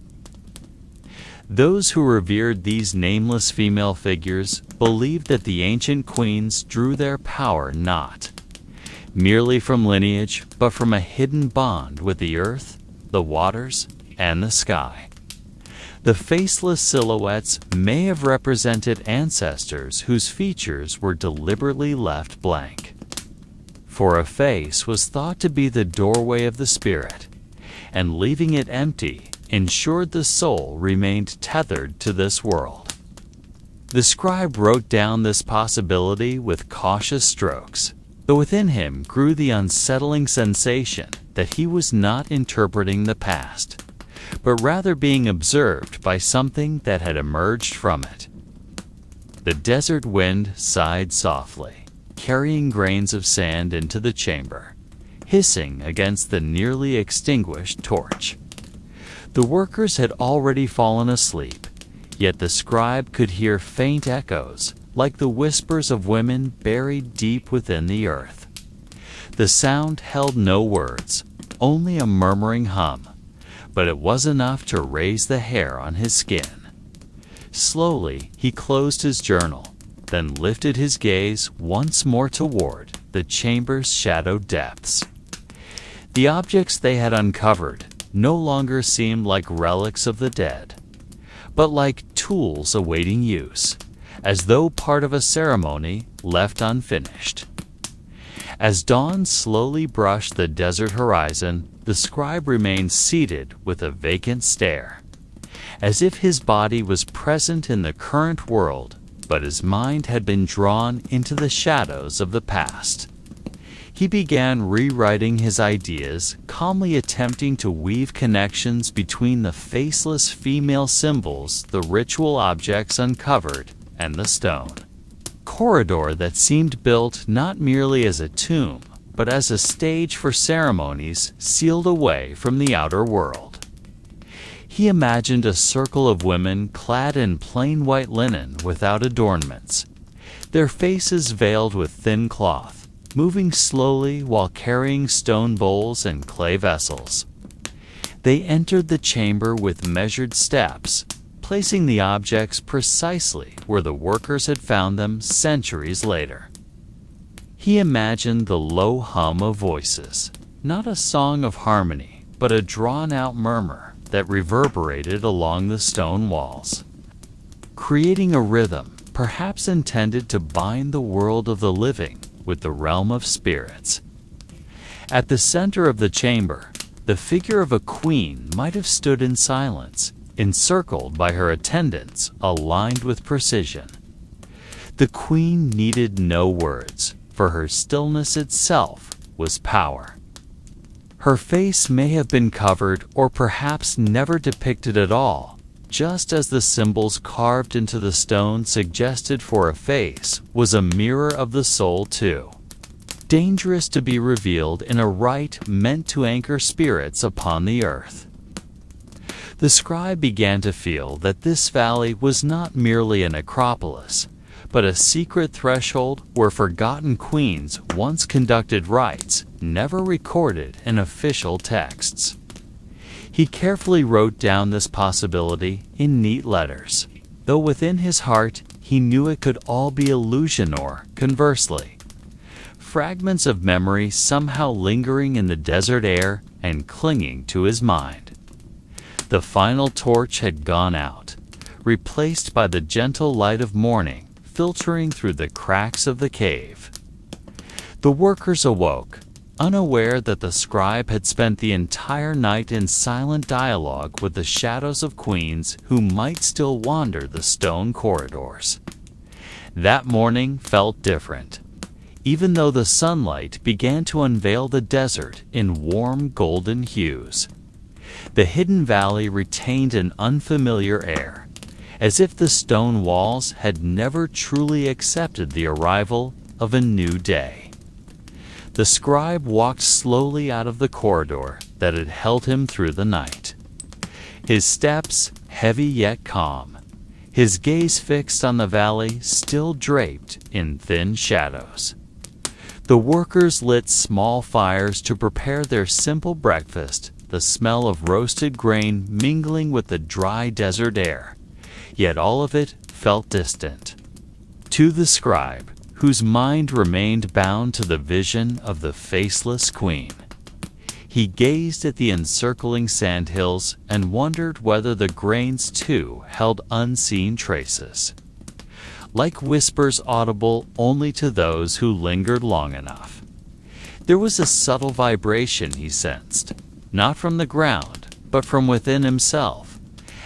Those who revered these nameless female figures believed that the ancient queens drew their power not merely from lineage, but from a hidden bond with the earth, the waters, and the sky. The faceless silhouettes may have represented ancestors whose features were deliberately left blank. For a face was thought to be the doorway of the spirit, and leaving it empty ensured the soul remained tethered to this world. The scribe wrote down this possibility with cautious strokes, though within him grew the unsettling sensation that he was not interpreting the past, but rather being observed by something that had emerged from it. The desert wind sighed softly, carrying grains of sand into the chamber, hissing against the nearly extinguished torch. The workers had already fallen asleep, yet the scribe could hear faint echoes, like the whispers of women buried deep within the earth. The sound held no words, only a murmuring hum, but it was enough to raise the hair on his skin. Slowly he closed his journal, then lifted his gaze once more toward the chamber's shadowed depths. The objects they had uncovered no longer seemed like relics of the dead, but like tools awaiting use, as though part of a ceremony left unfinished. As dawn slowly brushed the desert horizon, the scribe remained seated with a vacant stare, as if his body was present in the current world, but his mind had been drawn into the shadows of the past. He began rewriting his ideas, calmly attempting to weave connections between the faceless female symbols, the ritual objects uncovered, and the stone corridor that seemed built not merely as a tomb, but as a stage for ceremonies sealed away from the outer world. He imagined a circle of women clad in plain white linen without adornments, their faces veiled with thin cloth, moving slowly while carrying stone bowls and clay vessels. They entered the chamber with measured steps, placing the objects precisely where the workers had found them centuries later. He imagined the low hum of voices, not a song of harmony, but a drawn-out murmur that reverberated along the stone walls, creating a rhythm perhaps intended to bind the world of the living with the realm of spirits. At the center of the chamber, the figure of a queen might have stood in silence, encircled by her attendants aligned with precision. The queen needed no words, for her stillness itself was power. Her face may have been covered or perhaps never depicted at all, just as the symbols carved into the stone suggested for a face was a mirror of the soul too, dangerous to be revealed in a rite meant to anchor spirits upon the earth. The scribe began to feel that this valley was not merely a necropolis, but a secret threshold where forgotten queens once conducted rites never recorded in official texts. He carefully wrote down this possibility in neat letters, though within his heart he knew it could all be illusion or, conversely, fragments of memory somehow lingering in the desert air and clinging to his mind. The final torch had gone out, replaced by the gentle light of morning filtering through the cracks of the cave. The workers awoke, unaware that the scribe had spent the entire night in silent dialogue with the shadows of queens who might still wander the stone corridors. That morning felt different, even though the sunlight began to unveil the desert in warm golden hues. The hidden valley retained an unfamiliar air, as if the stone walls had never truly accepted the arrival of a new day. The scribe walked slowly out of the corridor that had held him through the night, his steps heavy yet calm, his gaze fixed on the valley still draped in thin shadows. The workers lit small fires to prepare their simple breakfast, the smell of roasted grain mingling with the dry desert air, yet all of it felt distant. To the scribe, whose mind remained bound to the vision of the faceless queen, he gazed at the encircling sandhills and wondered whether the grains too held unseen traces, like whispers audible only to those who lingered long enough. There was a subtle vibration he sensed, not from the ground, but from within himself,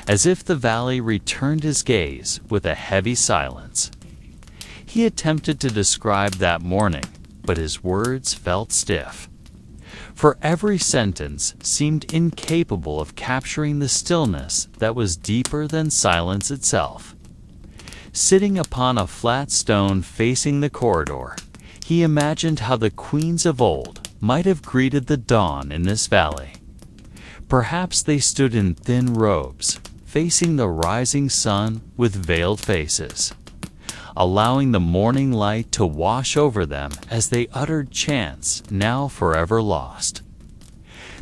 as if the valley returned his gaze with a heavy silence. He attempted to describe that morning, but his words felt stiff, for every sentence seemed incapable of capturing the stillness that was deeper than silence itself. Sitting upon a flat stone facing the corridor, he imagined how the queens of old might have greeted the dawn in this valley. Perhaps they stood in thin robes, facing the rising sun with veiled faces, allowing the morning light to wash over them as they uttered chants now forever lost.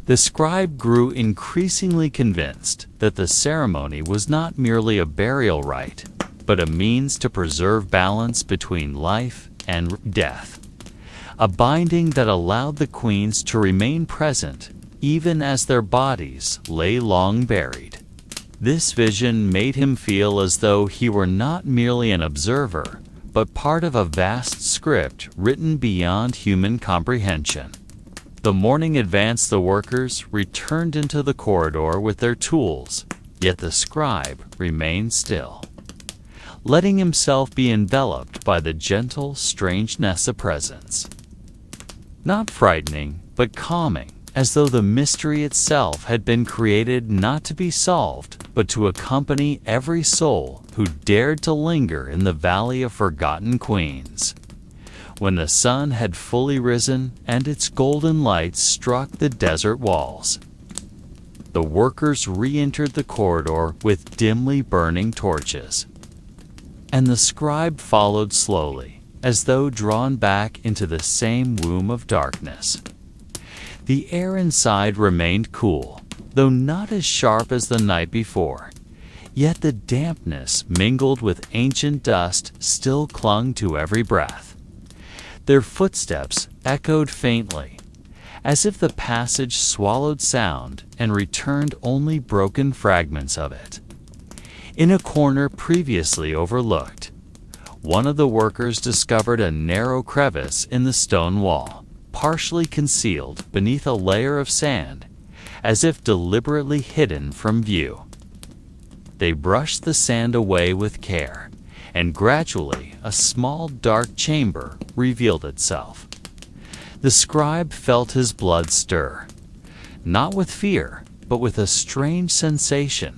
The scribe grew increasingly convinced that the ceremony was not merely a burial rite, but a means to preserve balance between life and death, a binding that allowed the queens to remain present even as their bodies lay long buried. This vision made him feel as though he were not merely an observer, but part of a vast script written beyond human comprehension. The morning advanced, the workers returned into the corridor with their tools, yet the scribe remained still, letting himself be enveloped by the gentle strangeness of presence. Not frightening, but calming, as though the mystery itself had been created not to be solved, but to accompany every soul who dared to linger in the Valley of Forgotten Queens. When the sun had fully risen and its golden light struck the desert walls, the workers re-entered the corridor with dimly burning torches, and the scribe followed slowly, as though drawn back into the same womb of darkness. The air inside remained cool, though not as sharp as the night before, yet the dampness mingled with ancient dust still clung to every breath. Their footsteps echoed faintly, as if the passage swallowed sound and returned only broken fragments of it. In a corner previously overlooked, one of the workers discovered a narrow crevice in the stone wall, partially concealed beneath a layer of sand, as if deliberately hidden from view. They brushed the sand away with care, and gradually a small dark chamber revealed itself. The scribe felt his blood stir, not with fear, but with a strange sensation,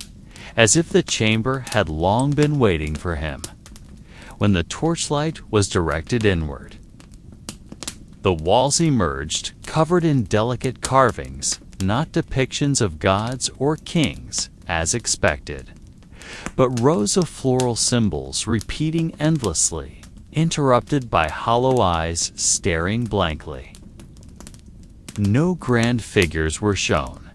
as if the chamber had long been waiting for him. When the torchlight was directed inward, the walls emerged, covered in delicate carvings, not depictions of gods or kings, as expected, but rows of floral symbols repeating endlessly, interrupted by hollow eyes staring blankly. No grand figures were shown,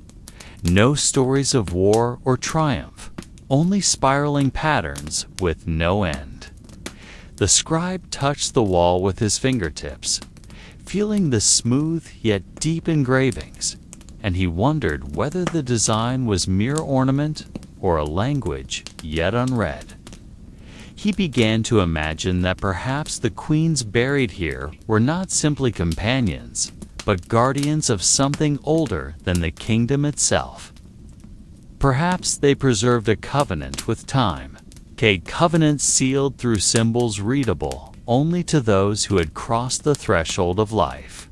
no stories of war or triumph, only spiraling patterns with no end. The scribe touched the wall with his fingertips, feeling the smooth yet deep engravings, and he wondered whether the design was mere ornament or a language yet unread. He began to imagine that perhaps the queens buried here were not simply companions, but guardians of something older than the kingdom itself. Perhaps they preserved a covenant with time, a covenant sealed through symbols readable only to those who had crossed the threshold of life.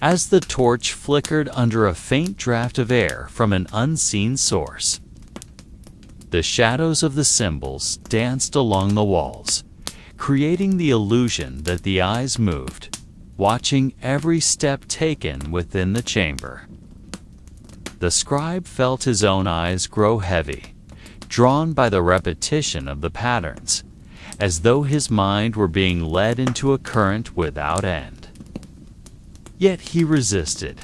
As the torch flickered under a faint draft of air from an unseen source, the shadows of the symbols danced along the walls, creating the illusion that the eyes moved, watching every step taken within the chamber. The scribe felt his own eyes grow heavy, drawn by the repetition of the patterns, as though his mind were being led into a current without end. Yet he resisted,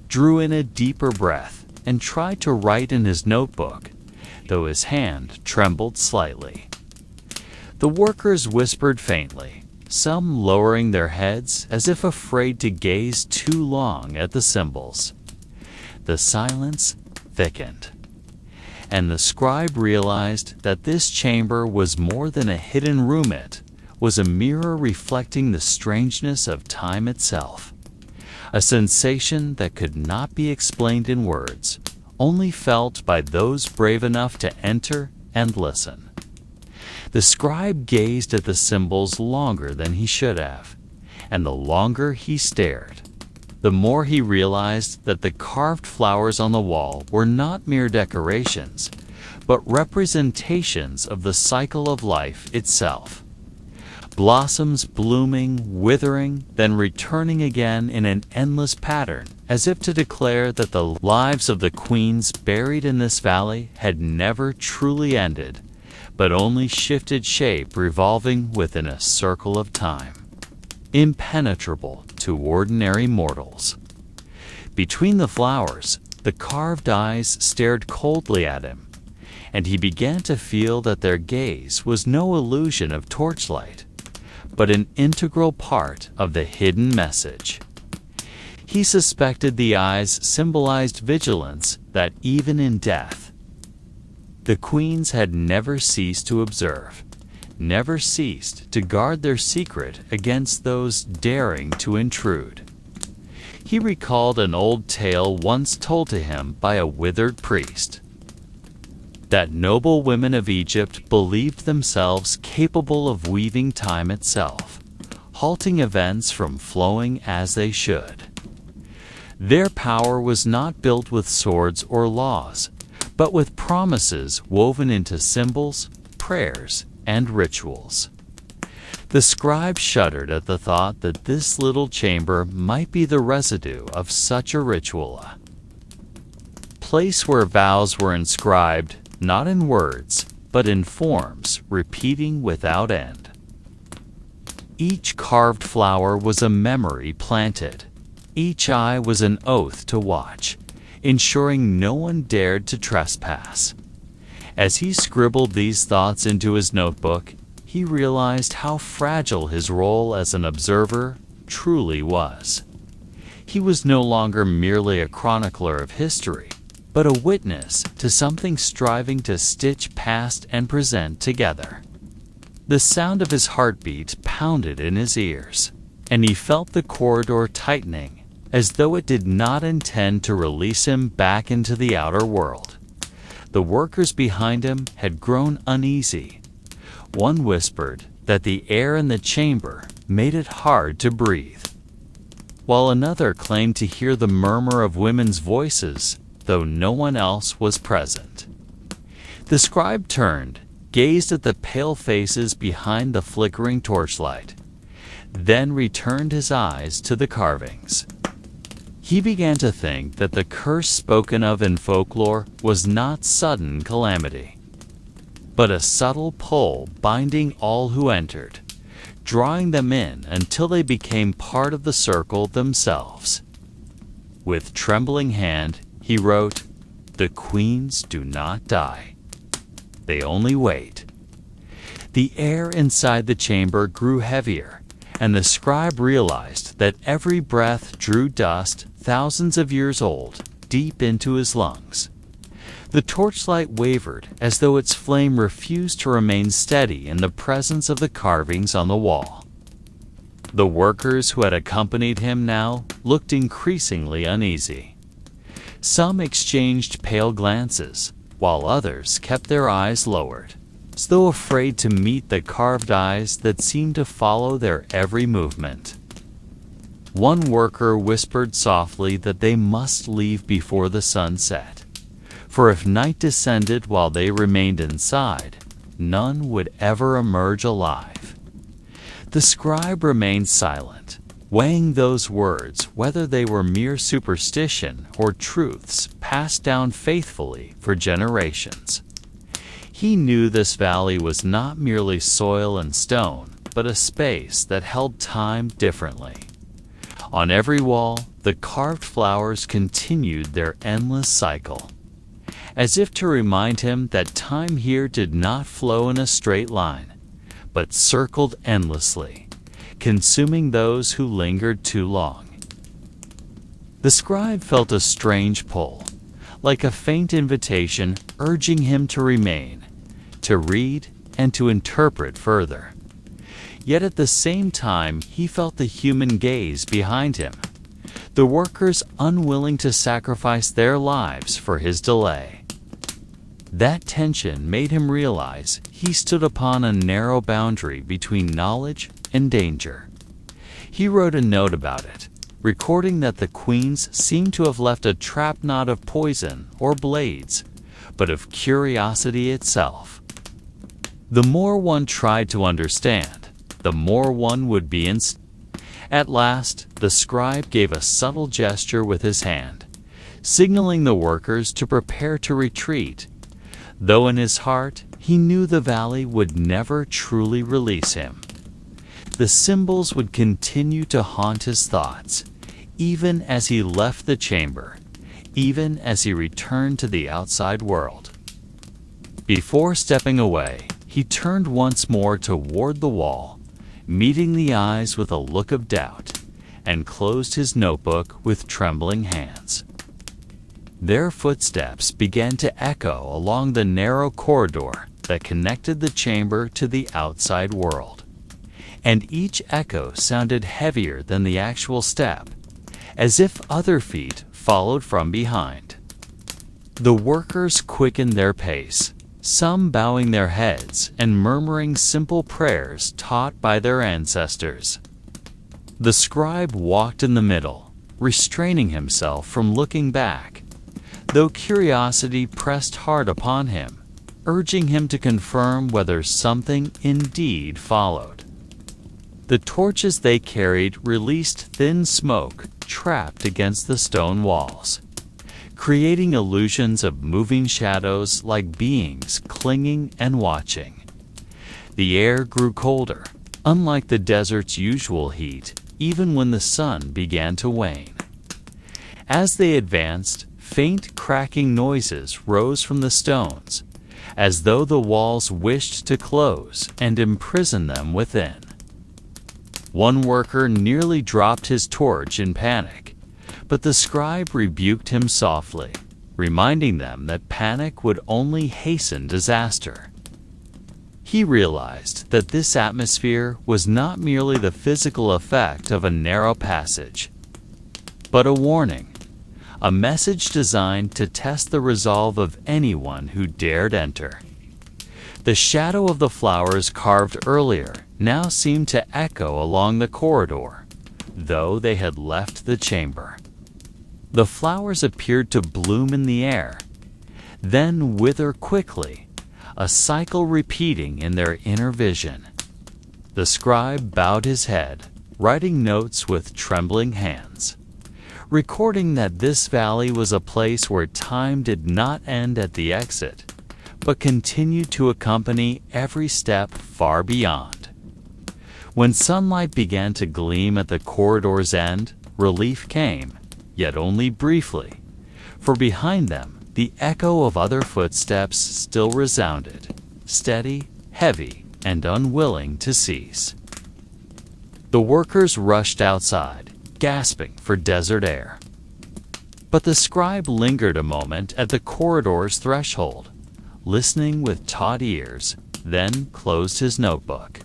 drew in a deeper breath, and tried to write in his notebook, though his hand trembled slightly. The workers whispered faintly, some lowering their heads as if afraid to gaze too long at the symbols. The silence thickened, and the scribe realized that this chamber was more than a hidden room. It was a mirror reflecting the strangeness of time itself, a sensation that could not be explained in words, only felt by those brave enough to enter and listen. The scribe gazed at the symbols longer than he should have, and the longer he stared, the more he realized that the carved flowers on the wall were not mere decorations, but representations of the cycle of life itself. Blossoms blooming, withering, then returning again in an endless pattern, as if to declare that the lives of the queens buried in this valley had never truly ended, but only shifted shape, revolving within a circle of time, impenetrable to ordinary mortals. Between the flowers, the carved eyes stared coldly at him, and he began to feel that their gaze was no illusion of torchlight, but an integral part of the hidden message. He suspected the eyes symbolized vigilance, that even in death, the queens had never ceased to observe, never ceased to guard their secret against those daring to intrude. He recalled an old tale once told to him by a withered priest, that noble women of Egypt believed themselves capable of weaving time itself, halting events from flowing as they should. Their power was not built with swords or laws, but with promises woven into symbols, prayers, and rituals. The scribe shuddered at the thought that this little chamber might be the residue of such a ritual, a place where vows were inscribed not in words, but in forms repeating without end. Each carved flower was a memory planted. Each eye was an oath to watch, ensuring no one dared to trespass. As he scribbled these thoughts into his notebook, he realized how fragile his role as an observer truly was. He was no longer merely a chronicler of history, but a witness to something striving to stitch past and present together. The sound of his heartbeat pounded in his ears, and he felt the corridor tightening, as though it did not intend to release him back into the outer world. The workers behind him had grown uneasy. One whispered that the air in the chamber made it hard to breathe, while another claimed to hear the murmur of women's voices, though no one else was present. The scribe turned, gazed at the pale faces behind the flickering torchlight, then returned his eyes to the carvings. He began to think that the curse spoken of in folklore was not sudden calamity, but a subtle pull binding all who entered, drawing them in until they became part of the circle themselves. With trembling hand, he wrote, "The queens do not die. They only wait." The air inside the chamber grew heavier, and the scribe realized that every breath drew dust thousands of years old deep into his lungs. The torchlight wavered as though its flame refused to remain steady in the presence of the carvings on the wall. The workers who had accompanied him now looked increasingly uneasy. Some exchanged pale glances, while others kept their eyes lowered, as though afraid to meet the carved eyes that seemed to follow their every movement. One worker whispered softly that they must leave before the sun set, for if night descended while they remained inside, none would ever emerge alive. The scribe remained silent, weighing those words whether they were mere superstition or truths passed down faithfully for generations. He knew this valley was not merely soil and stone, but a space that held time differently. On every wall, the carved flowers continued their endless cycle, as if to remind him that time here did not flow in a straight line, but circled endlessly, consuming those who lingered too long. The scribe felt a strange pull, like a faint invitation urging him to remain, to read, and to interpret further. Yet at the same time, he felt the human gaze behind him, the workers unwilling to sacrifice their lives for his delay. That tension made him realize he stood upon a narrow boundary between knowledge and danger. He wrote a note about it, recording that the queens seemed to have left a trap not of poison or blades, but of curiosity itself. The more one tried to understand, the more one would be At last, the scribe gave a subtle gesture with his hand, signaling the workers to prepare to retreat, though in his heart he knew the valley would never truly release him. The symbols would continue to haunt his thoughts, even as he left the chamber, even as he returned to the outside world. Before stepping away, he turned once more toward the wall, meeting the eyes with a look of doubt, and closed his notebook with trembling hands. Their footsteps began to echo along the narrow corridor that connected the chamber to the outside world, and each echo sounded heavier than the actual step, as if other feet followed from behind. The workers quickened their pace, some bowing their heads and murmuring simple prayers taught by their ancestors. The scribe walked in the middle, restraining himself from looking back, though curiosity pressed hard upon him, urging him to confirm whether something indeed followed. The torches they carried released thin smoke trapped against the stone walls, creating illusions of moving shadows like beings clinging and watching. The air grew colder, unlike the desert's usual heat, even when the sun began to wane. As they advanced, faint cracking noises rose from the stones, as though the walls wished to close and imprison them within. One worker nearly dropped his torch in panic, but the scribe rebuked him softly, reminding them that panic would only hasten disaster. He realized that this atmosphere was not merely the physical effect of a narrow passage, but a warning, a message designed to test the resolve of anyone who dared enter. The shadow of the flowers carved earlier now seemed to echo along the corridor, though they had left the chamber. The flowers appeared to bloom in the air, then wither quickly, a cycle repeating in their inner vision. The scribe bowed his head, writing notes with trembling hands, recording that this valley was a place where time did not end at the exit, but continued to accompany every step far beyond. When sunlight began to gleam at the corridor's end, relief came, yet only briefly, for behind them the echo of other footsteps still resounded, steady, heavy, and unwilling to cease. The workers rushed outside, gasping for desert air. But the scribe lingered a moment at the corridor's threshold, listening with taut ears, then closed his notebook,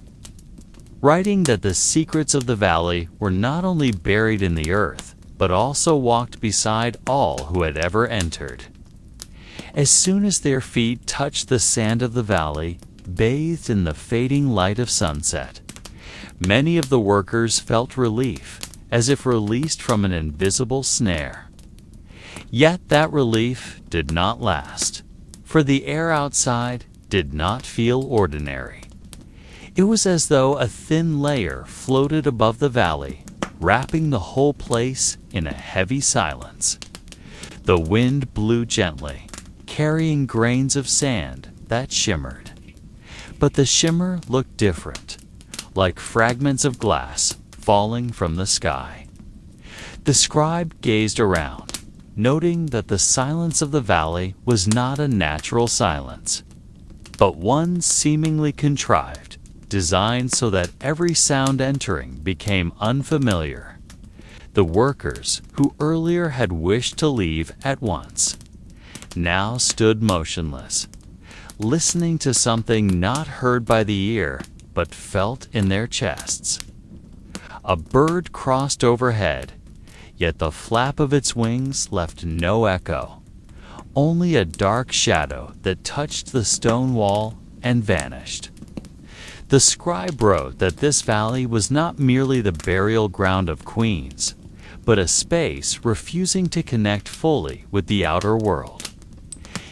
writing that the secrets of the valley were not only buried in the earth, but also walked beside all who had ever entered. As soon as their feet touched the sand of the valley, bathed in the fading light of sunset, many of the workers felt relief, as if released from an invisible snare. Yet that relief did not last, for the air outside did not feel ordinary. It was as though a thin layer floated above the valley, wrapping the whole place in a heavy silence. The wind blew gently, carrying grains of sand that shimmered. But the shimmer looked different, like fragments of glass falling from the sky. The scribe gazed around, noting that the silence of the valley was not a natural silence, but one seemingly contrived, designed so that every sound entering became unfamiliar. The workers, who earlier had wished to leave at once, now stood motionless, listening to something not heard by the ear, but felt in their chests. A bird crossed overhead, yet the flap of its wings left no echo, only a dark shadow that touched the stone wall and vanished. The scribe wrote that this valley was not merely the burial ground of queens, but a space refusing to connect fully with the outer world.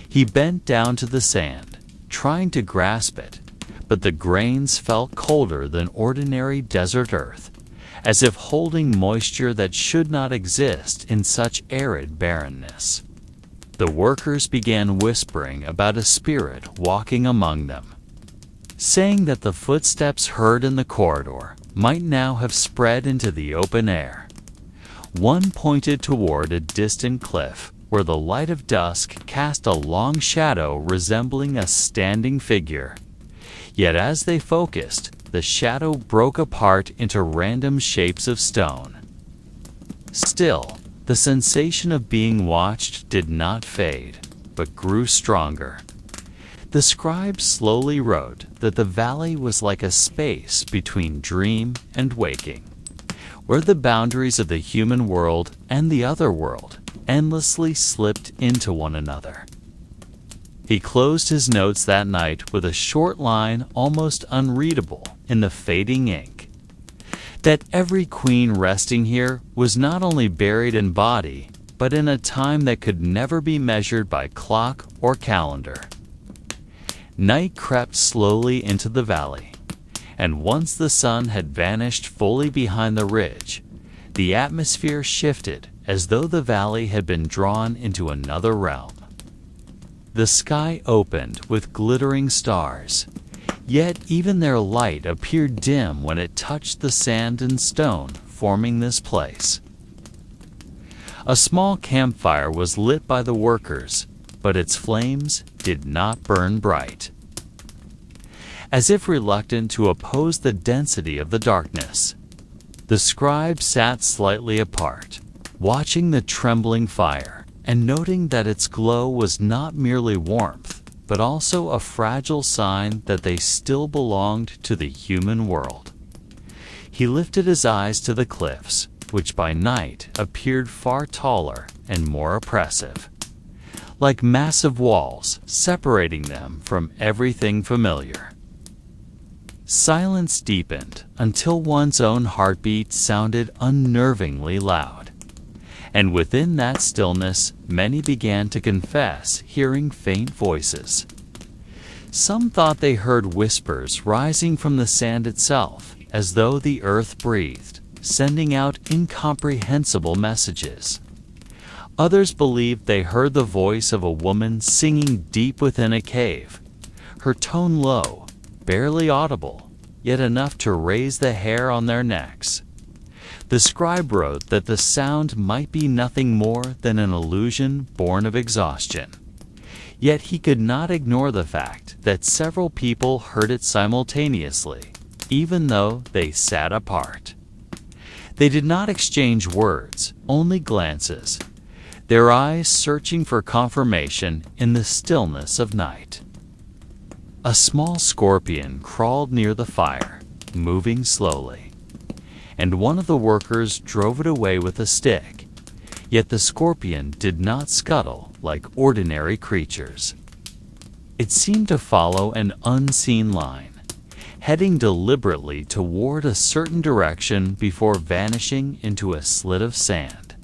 He bent down to the sand, trying to grasp it, but the grains felt colder than ordinary desert earth, as if holding moisture that should not exist in such arid barrenness. The workers began whispering about a spirit walking among them, saying that the footsteps heard in the corridor might now have spread into the open air. One pointed toward a distant cliff, where the light of dusk cast a long shadow resembling a standing figure. Yet as they focused, the shadow broke apart into random shapes of stone. Still, the sensation of being watched did not fade, but grew stronger. The scribe slowly wrote that the valley was like a space between dream and waking, where the boundaries of the human world and the other world endlessly slipped into one another. He closed his notes that night with a short line almost unreadable in the fading ink: that every queen resting here was not only buried in body, but in a time that could never be measured by clock or calendar. Night crept slowly into the valley, and once the sun had vanished fully behind the ridge, the atmosphere shifted as though the valley had been drawn into another realm. The sky opened with glittering stars, yet even their light appeared dim when it touched the sand and stone forming this place. A small campfire was lit by the workers, but its flames did not burn bright. As if reluctant to oppose the density of the darkness, the scribe sat slightly apart, watching the trembling fire and noting that its glow was not merely warmth, but also a fragile sign that they still belonged to the human world. He lifted his eyes to the cliffs, which by night appeared far taller and more oppressive, like massive walls separating them from everything familiar. Silence deepened until one's own heartbeat sounded unnervingly loud, and within that stillness many began to confess hearing faint voices. Some thought they heard whispers rising from the sand itself, as though the earth breathed, sending out incomprehensible messages. Others believed they heard the voice of a woman singing deep within a cave, her tone low, barely audible, yet enough to raise the hair on their necks. The scribe wrote that the sound might be nothing more than an illusion born of exhaustion. Yet he could not ignore the fact that several people heard it simultaneously, even though they sat apart. They did not exchange words, only glances, their eyes searching for confirmation in the stillness of night. A small scorpion crawled near the fire, moving slowly, and one of the workers drove it away with a stick. Yet the scorpion did not scuttle like ordinary creatures. It seemed to follow an unseen line, heading deliberately toward a certain direction before vanishing into a slit of sand.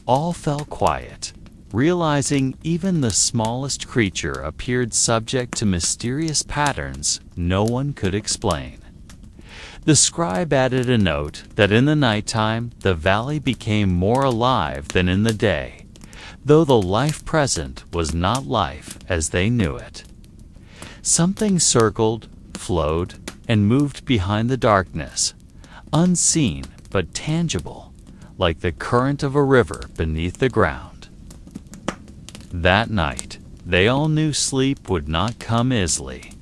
All fell quiet, realizing even the smallest creature appeared subject to mysterious patterns no one could explain. The scribe added a note that in the nighttime the valley became more alive than in the day, though the life present was not life as they knew it. Something circled, flowed, and moved behind the darkness, unseen but tangible, like the current of a river beneath the ground. That night, they all knew sleep would not come easily.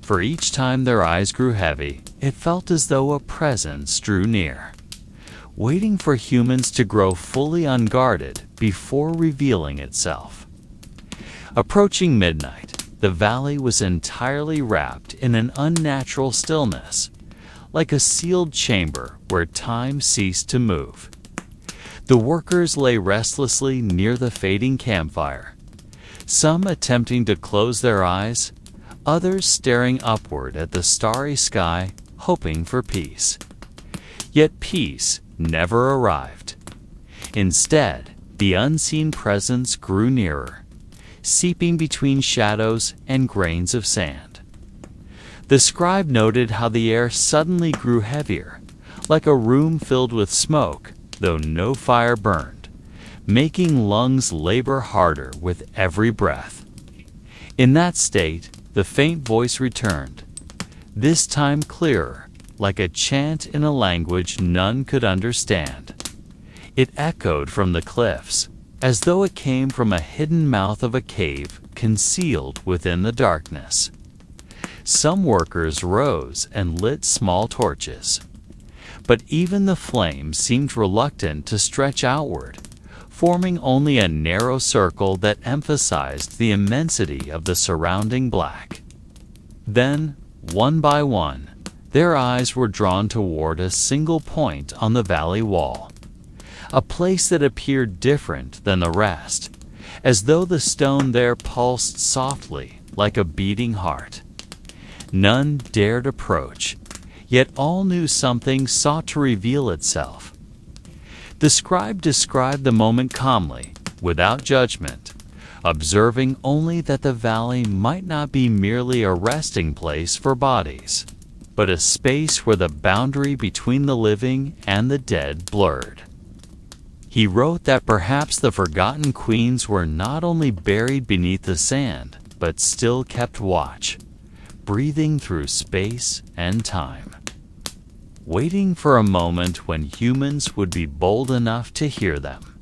For each time their eyes grew heavy, it felt as though a presence drew near, waiting for humans to grow fully unguarded before revealing itself. Approaching midnight, the valley was entirely wrapped in an unnatural stillness, like a sealed chamber where time ceased to move. The workers lay restlessly near the fading campfire, some attempting to close their eyes, others staring upward at the starry sky, hoping for peace. Yet peace never arrived. Instead, the unseen presence grew nearer, seeping between shadows and grains of sand. The scribe noted how the air suddenly grew heavier, like a room filled with smoke, though no fire burned, making lungs labor harder with every breath. In that state, the faint voice returned, this time clearer, like a chant in a language none could understand. It echoed from the cliffs, as though it came from a hidden mouth of a cave concealed within the darkness. Some workers rose and lit small torches, but even the flames seemed reluctant to stretch outward, forming only a narrow circle that emphasized the immensity of the surrounding black. Then, one by one, their eyes were drawn toward a single point on the valley wall, a place that appeared different than the rest, as though the stone there pulsed softly like a beating heart. None dared approach, yet all knew something sought to reveal itself. The scribe described the moment calmly, without judgment, observing only that the valley might not be merely a resting place for bodies, but a space where the boundary between the living and the dead blurred. He wrote that perhaps the forgotten queens were not only buried beneath the sand, but still kept watch, breathing through space and time, waiting for a moment when humans would be bold enough to hear them.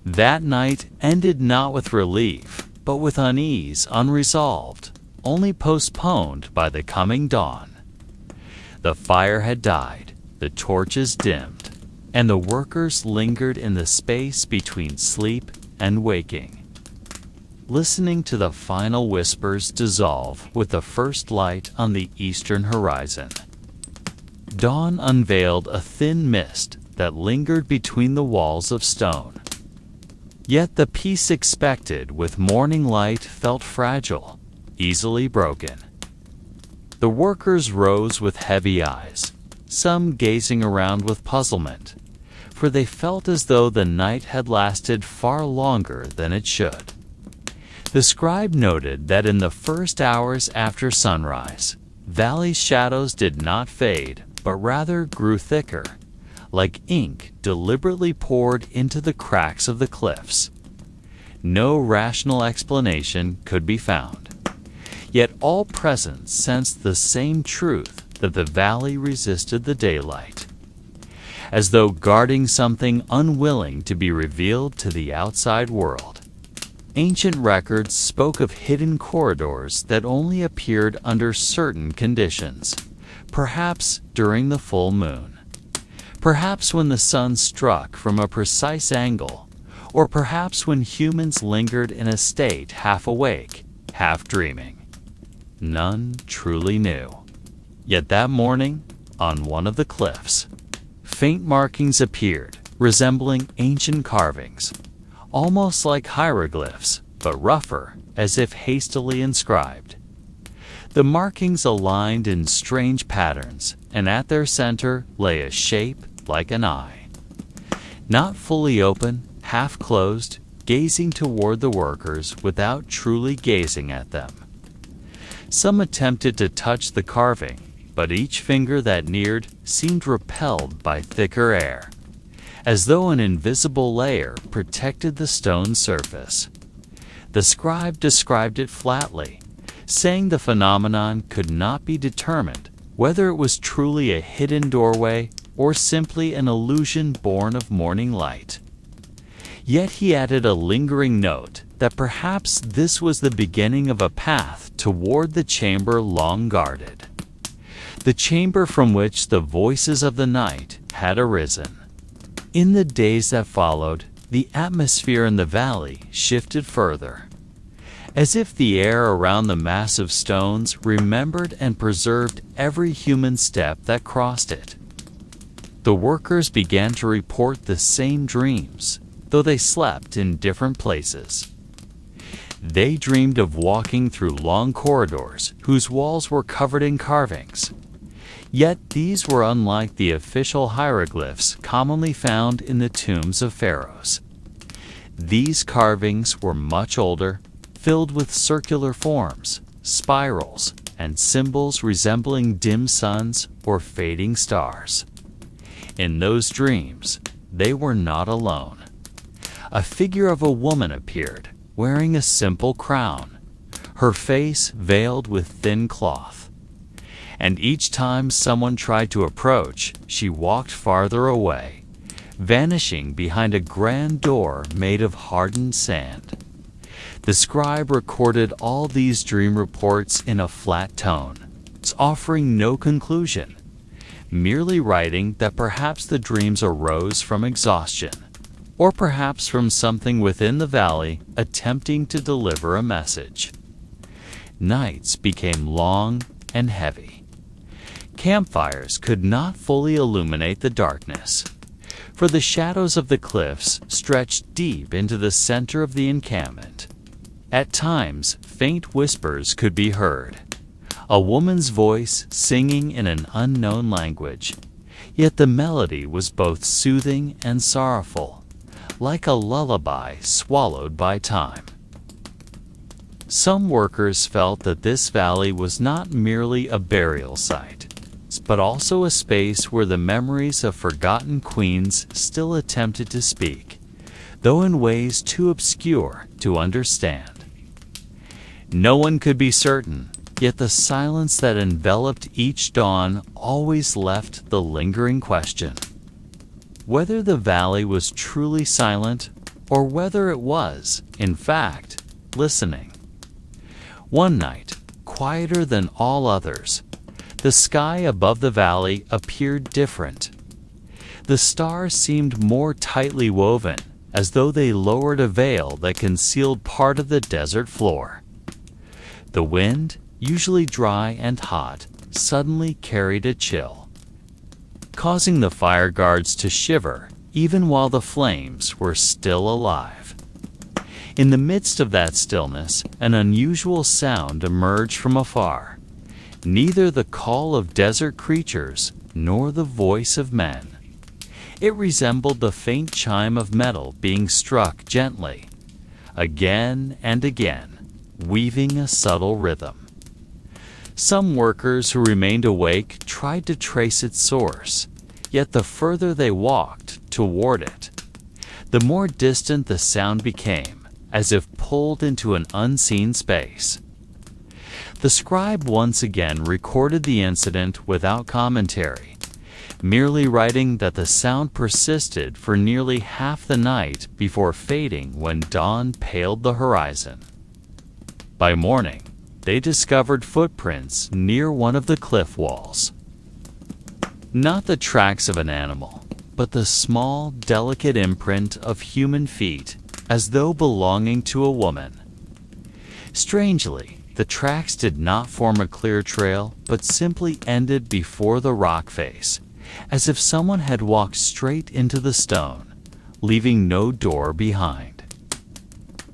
That night ended not with relief, but with unease unresolved, only postponed by the coming dawn. The fire had died, the torches dimmed, and the workers lingered in the space between sleep and waking, listening to the final whispers dissolve with the first light on the eastern horizon. Dawn unveiled a thin mist that lingered between the walls of stone. Yet the peace expected with morning light felt fragile, easily broken. The workers rose with heavy eyes, some gazing around with puzzlement, for they felt as though the night had lasted far longer than it should. The scribe noted that in the first hours after sunrise, valley shadows did not fade, but rather grew thicker, like ink deliberately poured into the cracks of the cliffs. No rational explanation could be found, yet all present sensed the same truth, that the valley resisted the daylight, as though guarding something unwilling to be revealed to the outside world. Ancient records spoke of hidden corridors that only appeared under certain conditions, perhaps during the full moon, perhaps when the sun struck from a precise angle, or perhaps when humans lingered in a state half awake, half dreaming. None truly knew. Yet that morning, on one of the cliffs, faint markings appeared, resembling ancient carvings, almost like hieroglyphs, but rougher, as if hastily inscribed. The markings aligned in strange patterns, and at their center lay a shape like an eye, not fully open, half closed, gazing toward the workers without truly gazing at them. Some attempted to touch the carving, but each finger that neared seemed repelled by thicker air, as though an invisible layer protected the stone's surface. The scribe described it flatly, saying the phenomenon could not be determined, whether it was truly a hidden doorway or simply an illusion born of morning light. Yet he added a lingering note that perhaps this was the beginning of a path toward the chamber long guarded, the chamber from which the voices of the night had arisen. In the days that followed, the atmosphere in the valley shifted further, as if the air around the massive stones remembered and preserved every human step that crossed it. The workers began to report the same dreams, though they slept in different places. They dreamed of walking through long corridors whose walls were covered in carvings. Yet these were unlike the official hieroglyphs commonly found in the tombs of pharaohs. These carvings were much older, filled with circular forms, spirals, and symbols resembling dim suns or fading stars. In those dreams, they were not alone. A figure of a woman appeared, wearing a simple crown, her face veiled with thin cloth. And each time someone tried to approach, she walked farther away, vanishing behind a grand door made of hardened sand. The scribe recorded all these dream reports in a flat tone, offering no conclusion, merely writing that perhaps the dreams arose from exhaustion, or perhaps from something within the valley attempting to deliver a message. Nights became long and heavy. Campfires could not fully illuminate the darkness, for the shadows of the cliffs stretched deep into the center of the encampment. At times, faint whispers could be heard, a woman's voice singing in an unknown language, yet the melody was both soothing and sorrowful, like a lullaby swallowed by time. Some workers felt that this valley was not merely a burial site, but also a space where the memories of forgotten queens still attempted to speak, though in ways too obscure to understand. No one could be certain, yet the silence that enveloped each dawn always left the lingering question: whether the valley was truly silent, or whether it was, in fact, listening. One night, quieter than all others, the sky above the valley appeared different. The stars seemed more tightly woven, as though they lowered a veil that concealed part of the desert floor. The wind, usually dry and hot, suddenly carried a chill, causing the fire guards to shiver even while the flames were still alive. In the midst of that stillness, an unusual sound emerged from afar, neither the call of desert creatures nor the voice of men. It resembled the faint chime of metal being struck gently, again and again, weaving a subtle rhythm. Some workers who remained awake tried to trace its source, yet the further they walked toward it, the more distant the sound became, as if pulled into an unseen space. The scribe once again recorded the incident without commentary, merely writing that the sound persisted for nearly half the night before fading when dawn paled the horizon. By morning, they discovered footprints near one of the cliff walls. Not the tracks of an animal, but the small, delicate imprint of human feet, as though belonging to a woman. Strangely, the tracks did not form a clear trail, but simply ended before the rock face, as if someone had walked straight into the stone, leaving no door behind.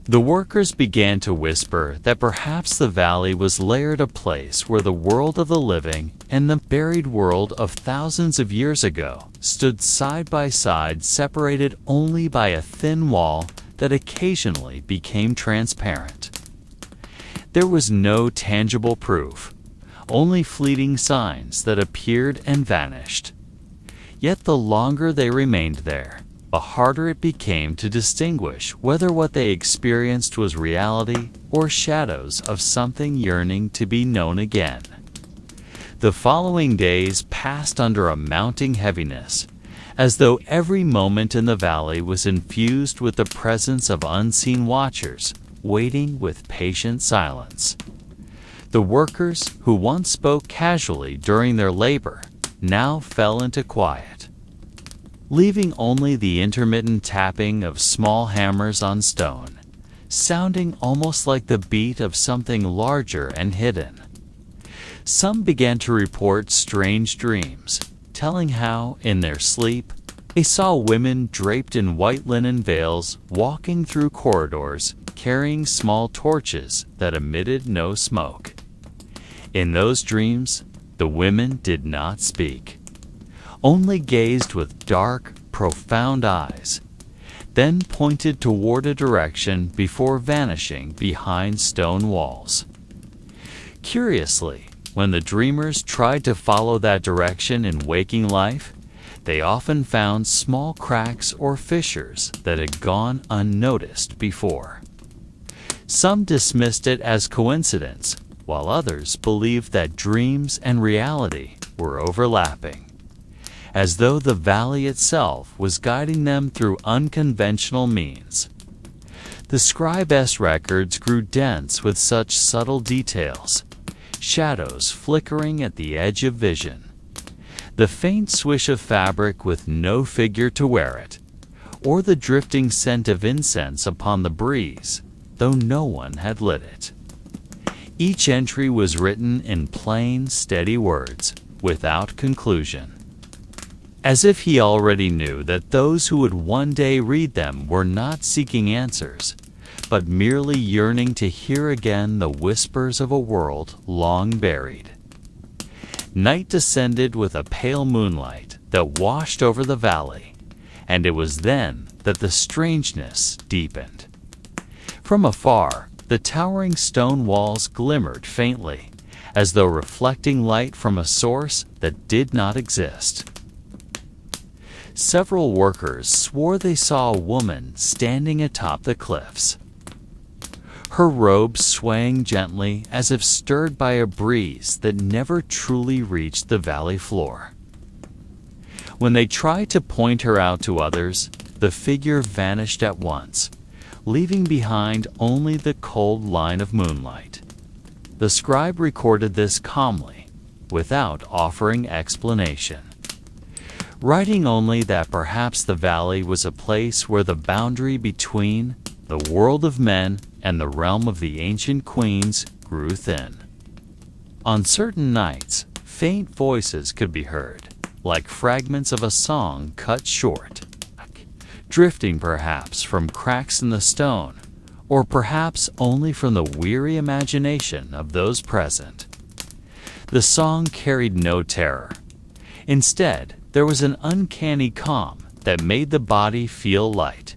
The workers began to whisper that perhaps the valley was layered a place where the world of the living and the buried world of thousands of years ago stood side by side, separated only by a thin wall that occasionally became transparent. There was no tangible proof, only fleeting signs that appeared and vanished. Yet the longer they remained there, the harder it became to distinguish whether what they experienced was reality or shadows of something yearning to be known again. The following days passed under a mounting heaviness, as though every moment in the valley was infused with the presence of unseen watchers, waiting with patient silence. The workers, who once spoke casually during their labor, now fell into quiet, leaving only the intermittent tapping of small hammers on stone, sounding almost like the beat of something larger and hidden. Some began to report strange dreams, telling how, in their sleep, they saw women draped in white linen veils walking through corridors carrying small torches that emitted no smoke. In those dreams, the women did not speak, only gazed with dark, profound eyes, then pointed toward a direction before vanishing behind stone walls. Curiously, when the dreamers tried to follow that direction in waking life, they often found small cracks or fissures that had gone unnoticed before. Some dismissed it as coincidence, while others believed that dreams and reality were overlapping, as though the valley itself was guiding them through unconventional means. The scribes' records grew dense with such subtle details, shadows flickering at the edge of vision, the faint swish of fabric with no figure to wear it, or the drifting scent of incense upon the breeze, though no one had lit it. Each entry was written in plain, steady words, without conclusion, as if he already knew that those who would one day read them were not seeking answers, but merely yearning to hear again the whispers of a world long buried. Night descended with a pale moonlight that washed over the valley, and it was then that the strangeness deepened. From afar, the towering stone walls glimmered faintly, as though reflecting light from a source that did not exist. Several workers swore they saw a woman standing atop the cliffs, her robes swaying gently as if stirred by a breeze that never truly reached the valley floor. When they tried to point her out to others, the figure vanished at once, leaving behind only the cold line of moonlight. The scribe recorded this calmly, without offering explanation, writing only that perhaps the valley was a place where the boundary between the world of men and the realm of the ancient queens grew thin. On certain nights, faint voices could be heard, like fragments of a song cut short, drifting perhaps from cracks in the stone, or perhaps only from the weary imagination of those present. The song carried no terror. Instead, there was an uncanny calm that made the body feel light,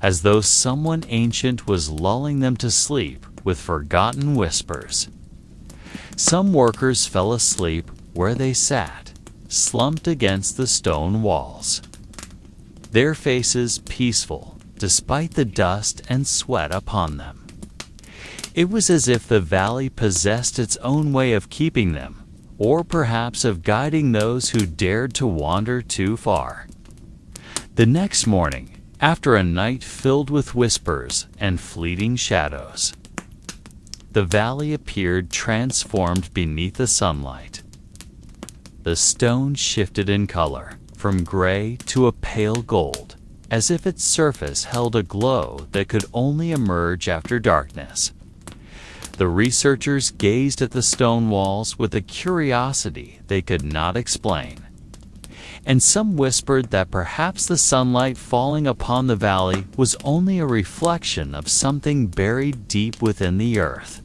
as though someone ancient was lulling them to sleep with forgotten whispers. Some workers fell asleep where they sat, slumped against the stone walls, their faces peaceful despite the dust and sweat upon them. It was as if the valley possessed its own way of keeping them, or perhaps of guiding those who dared to wander too far. The next morning, after a night filled with whispers and fleeting shadows, the valley appeared transformed beneath the sunlight. The stone shifted in color, from gray to a pale gold, as if its surface held a glow that could only emerge after darkness. The researchers gazed at the stone walls with a curiosity they could not explain, and some whispered that perhaps the sunlight falling upon the valley was only a reflection of something buried deep within the earth.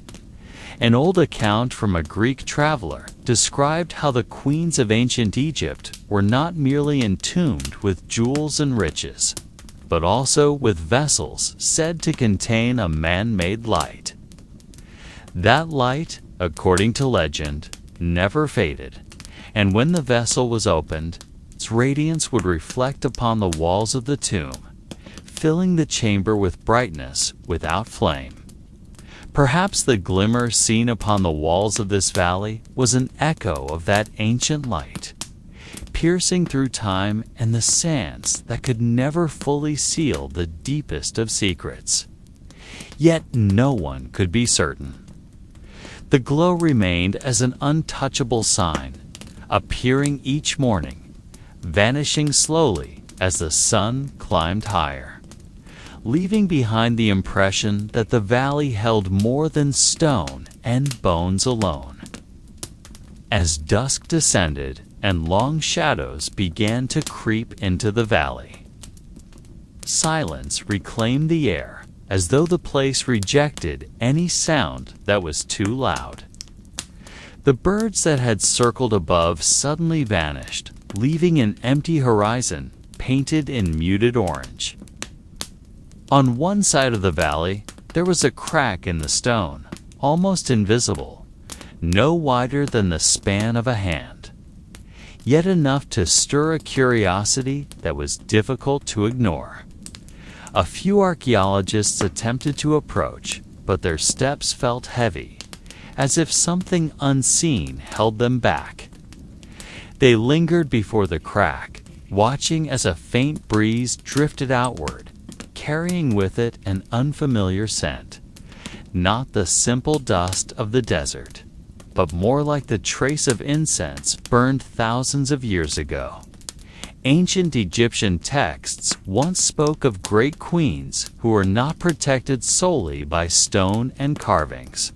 An old account from a Greek traveler described how the queens of ancient Egypt were not merely entombed with jewels and riches, but also with vessels said to contain a man-made light. That light, according to legend, never faded, and when the vessel was opened, its radiance would reflect upon the walls of the tomb, filling the chamber with brightness without flame. Perhaps the glimmer seen upon the walls of this valley was an echo of that ancient light, piercing through time and the sands that could never fully seal the deepest of secrets. Yet no one could be certain. The glow remained as an untouchable sign, appearing each morning, vanishing slowly as the sun climbed higher, leaving behind the impression that the valley held more than stone and bones alone. As dusk descended and long shadows began to creep into the valley, silence reclaimed the air, as though the place rejected any sound that was too loud. The birds that had circled above suddenly vanished, leaving an empty horizon painted in muted orange. On one side of the valley, there was a crack in the stone, almost invisible, no wider than the span of a hand, yet enough to stir a curiosity that was difficult to ignore. A few archaeologists attempted to approach, but their steps felt heavy, as if something unseen held them back. They lingered before the crack, watching as a faint breeze drifted outward, carrying with it an unfamiliar scent, not the simple dust of the desert, but more like the trace of incense burned thousands of years ago. Ancient Egyptian texts once spoke of great queens who were not protected solely by stone and carvings,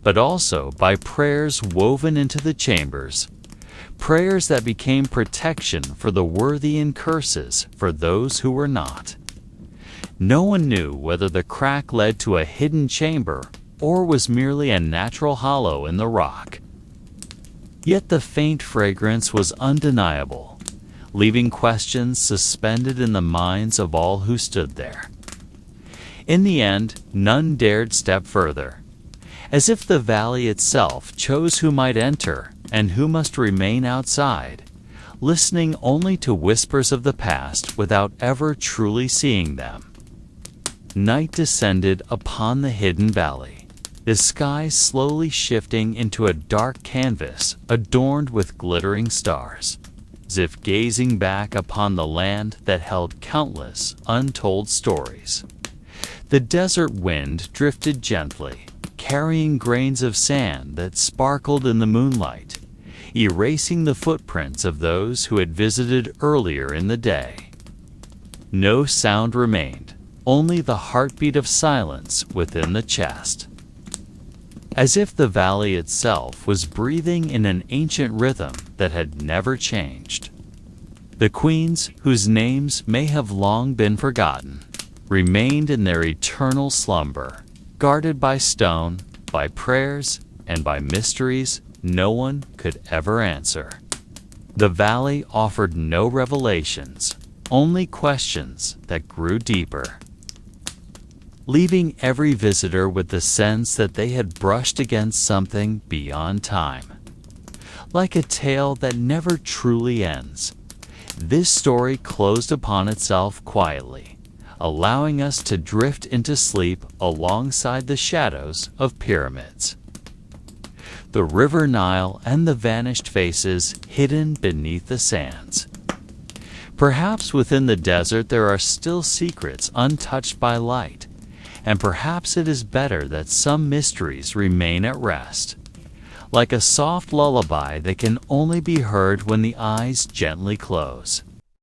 but also by prayers woven into the chambers, prayers that became protection for the worthy and curses for those who were not. No one knew whether the crack led to a hidden chamber or was merely a natural hollow in the rock. Yet the faint fragrance was undeniable, leaving questions suspended in the minds of all who stood there. In the end, none dared step further, as if the valley itself chose who might enter and who must remain outside, listening only to whispers of the past without ever truly seeing them. Night descended upon the hidden valley, the sky slowly shifting into a dark canvas adorned with glittering stars, as if gazing back upon the land that held countless untold stories. The desert wind drifted gently, carrying grains of sand that sparkled in the moonlight, erasing the footprints of those who had visited earlier in the day. No sound remained, only the heartbeat of silence within the chest, as if the valley itself was breathing in an ancient rhythm that had never changed. The queens, whose names may have long been forgotten, remained in their eternal slumber, guarded by stone, by prayers, and by mysteries no one could ever answer. The valley offered no revelations, only questions that grew deeper, leaving every visitor with the sense that they had brushed against something beyond time. Like a tale that never truly ends, this story closed upon itself quietly, allowing us to drift into sleep alongside the shadows of pyramids, the river Nile and the vanished faces hidden beneath the sands. Perhaps within the desert there are still secrets untouched by light, and perhaps it is better that some mysteries remain at rest, like a soft lullaby that can only be heard when the eyes gently close.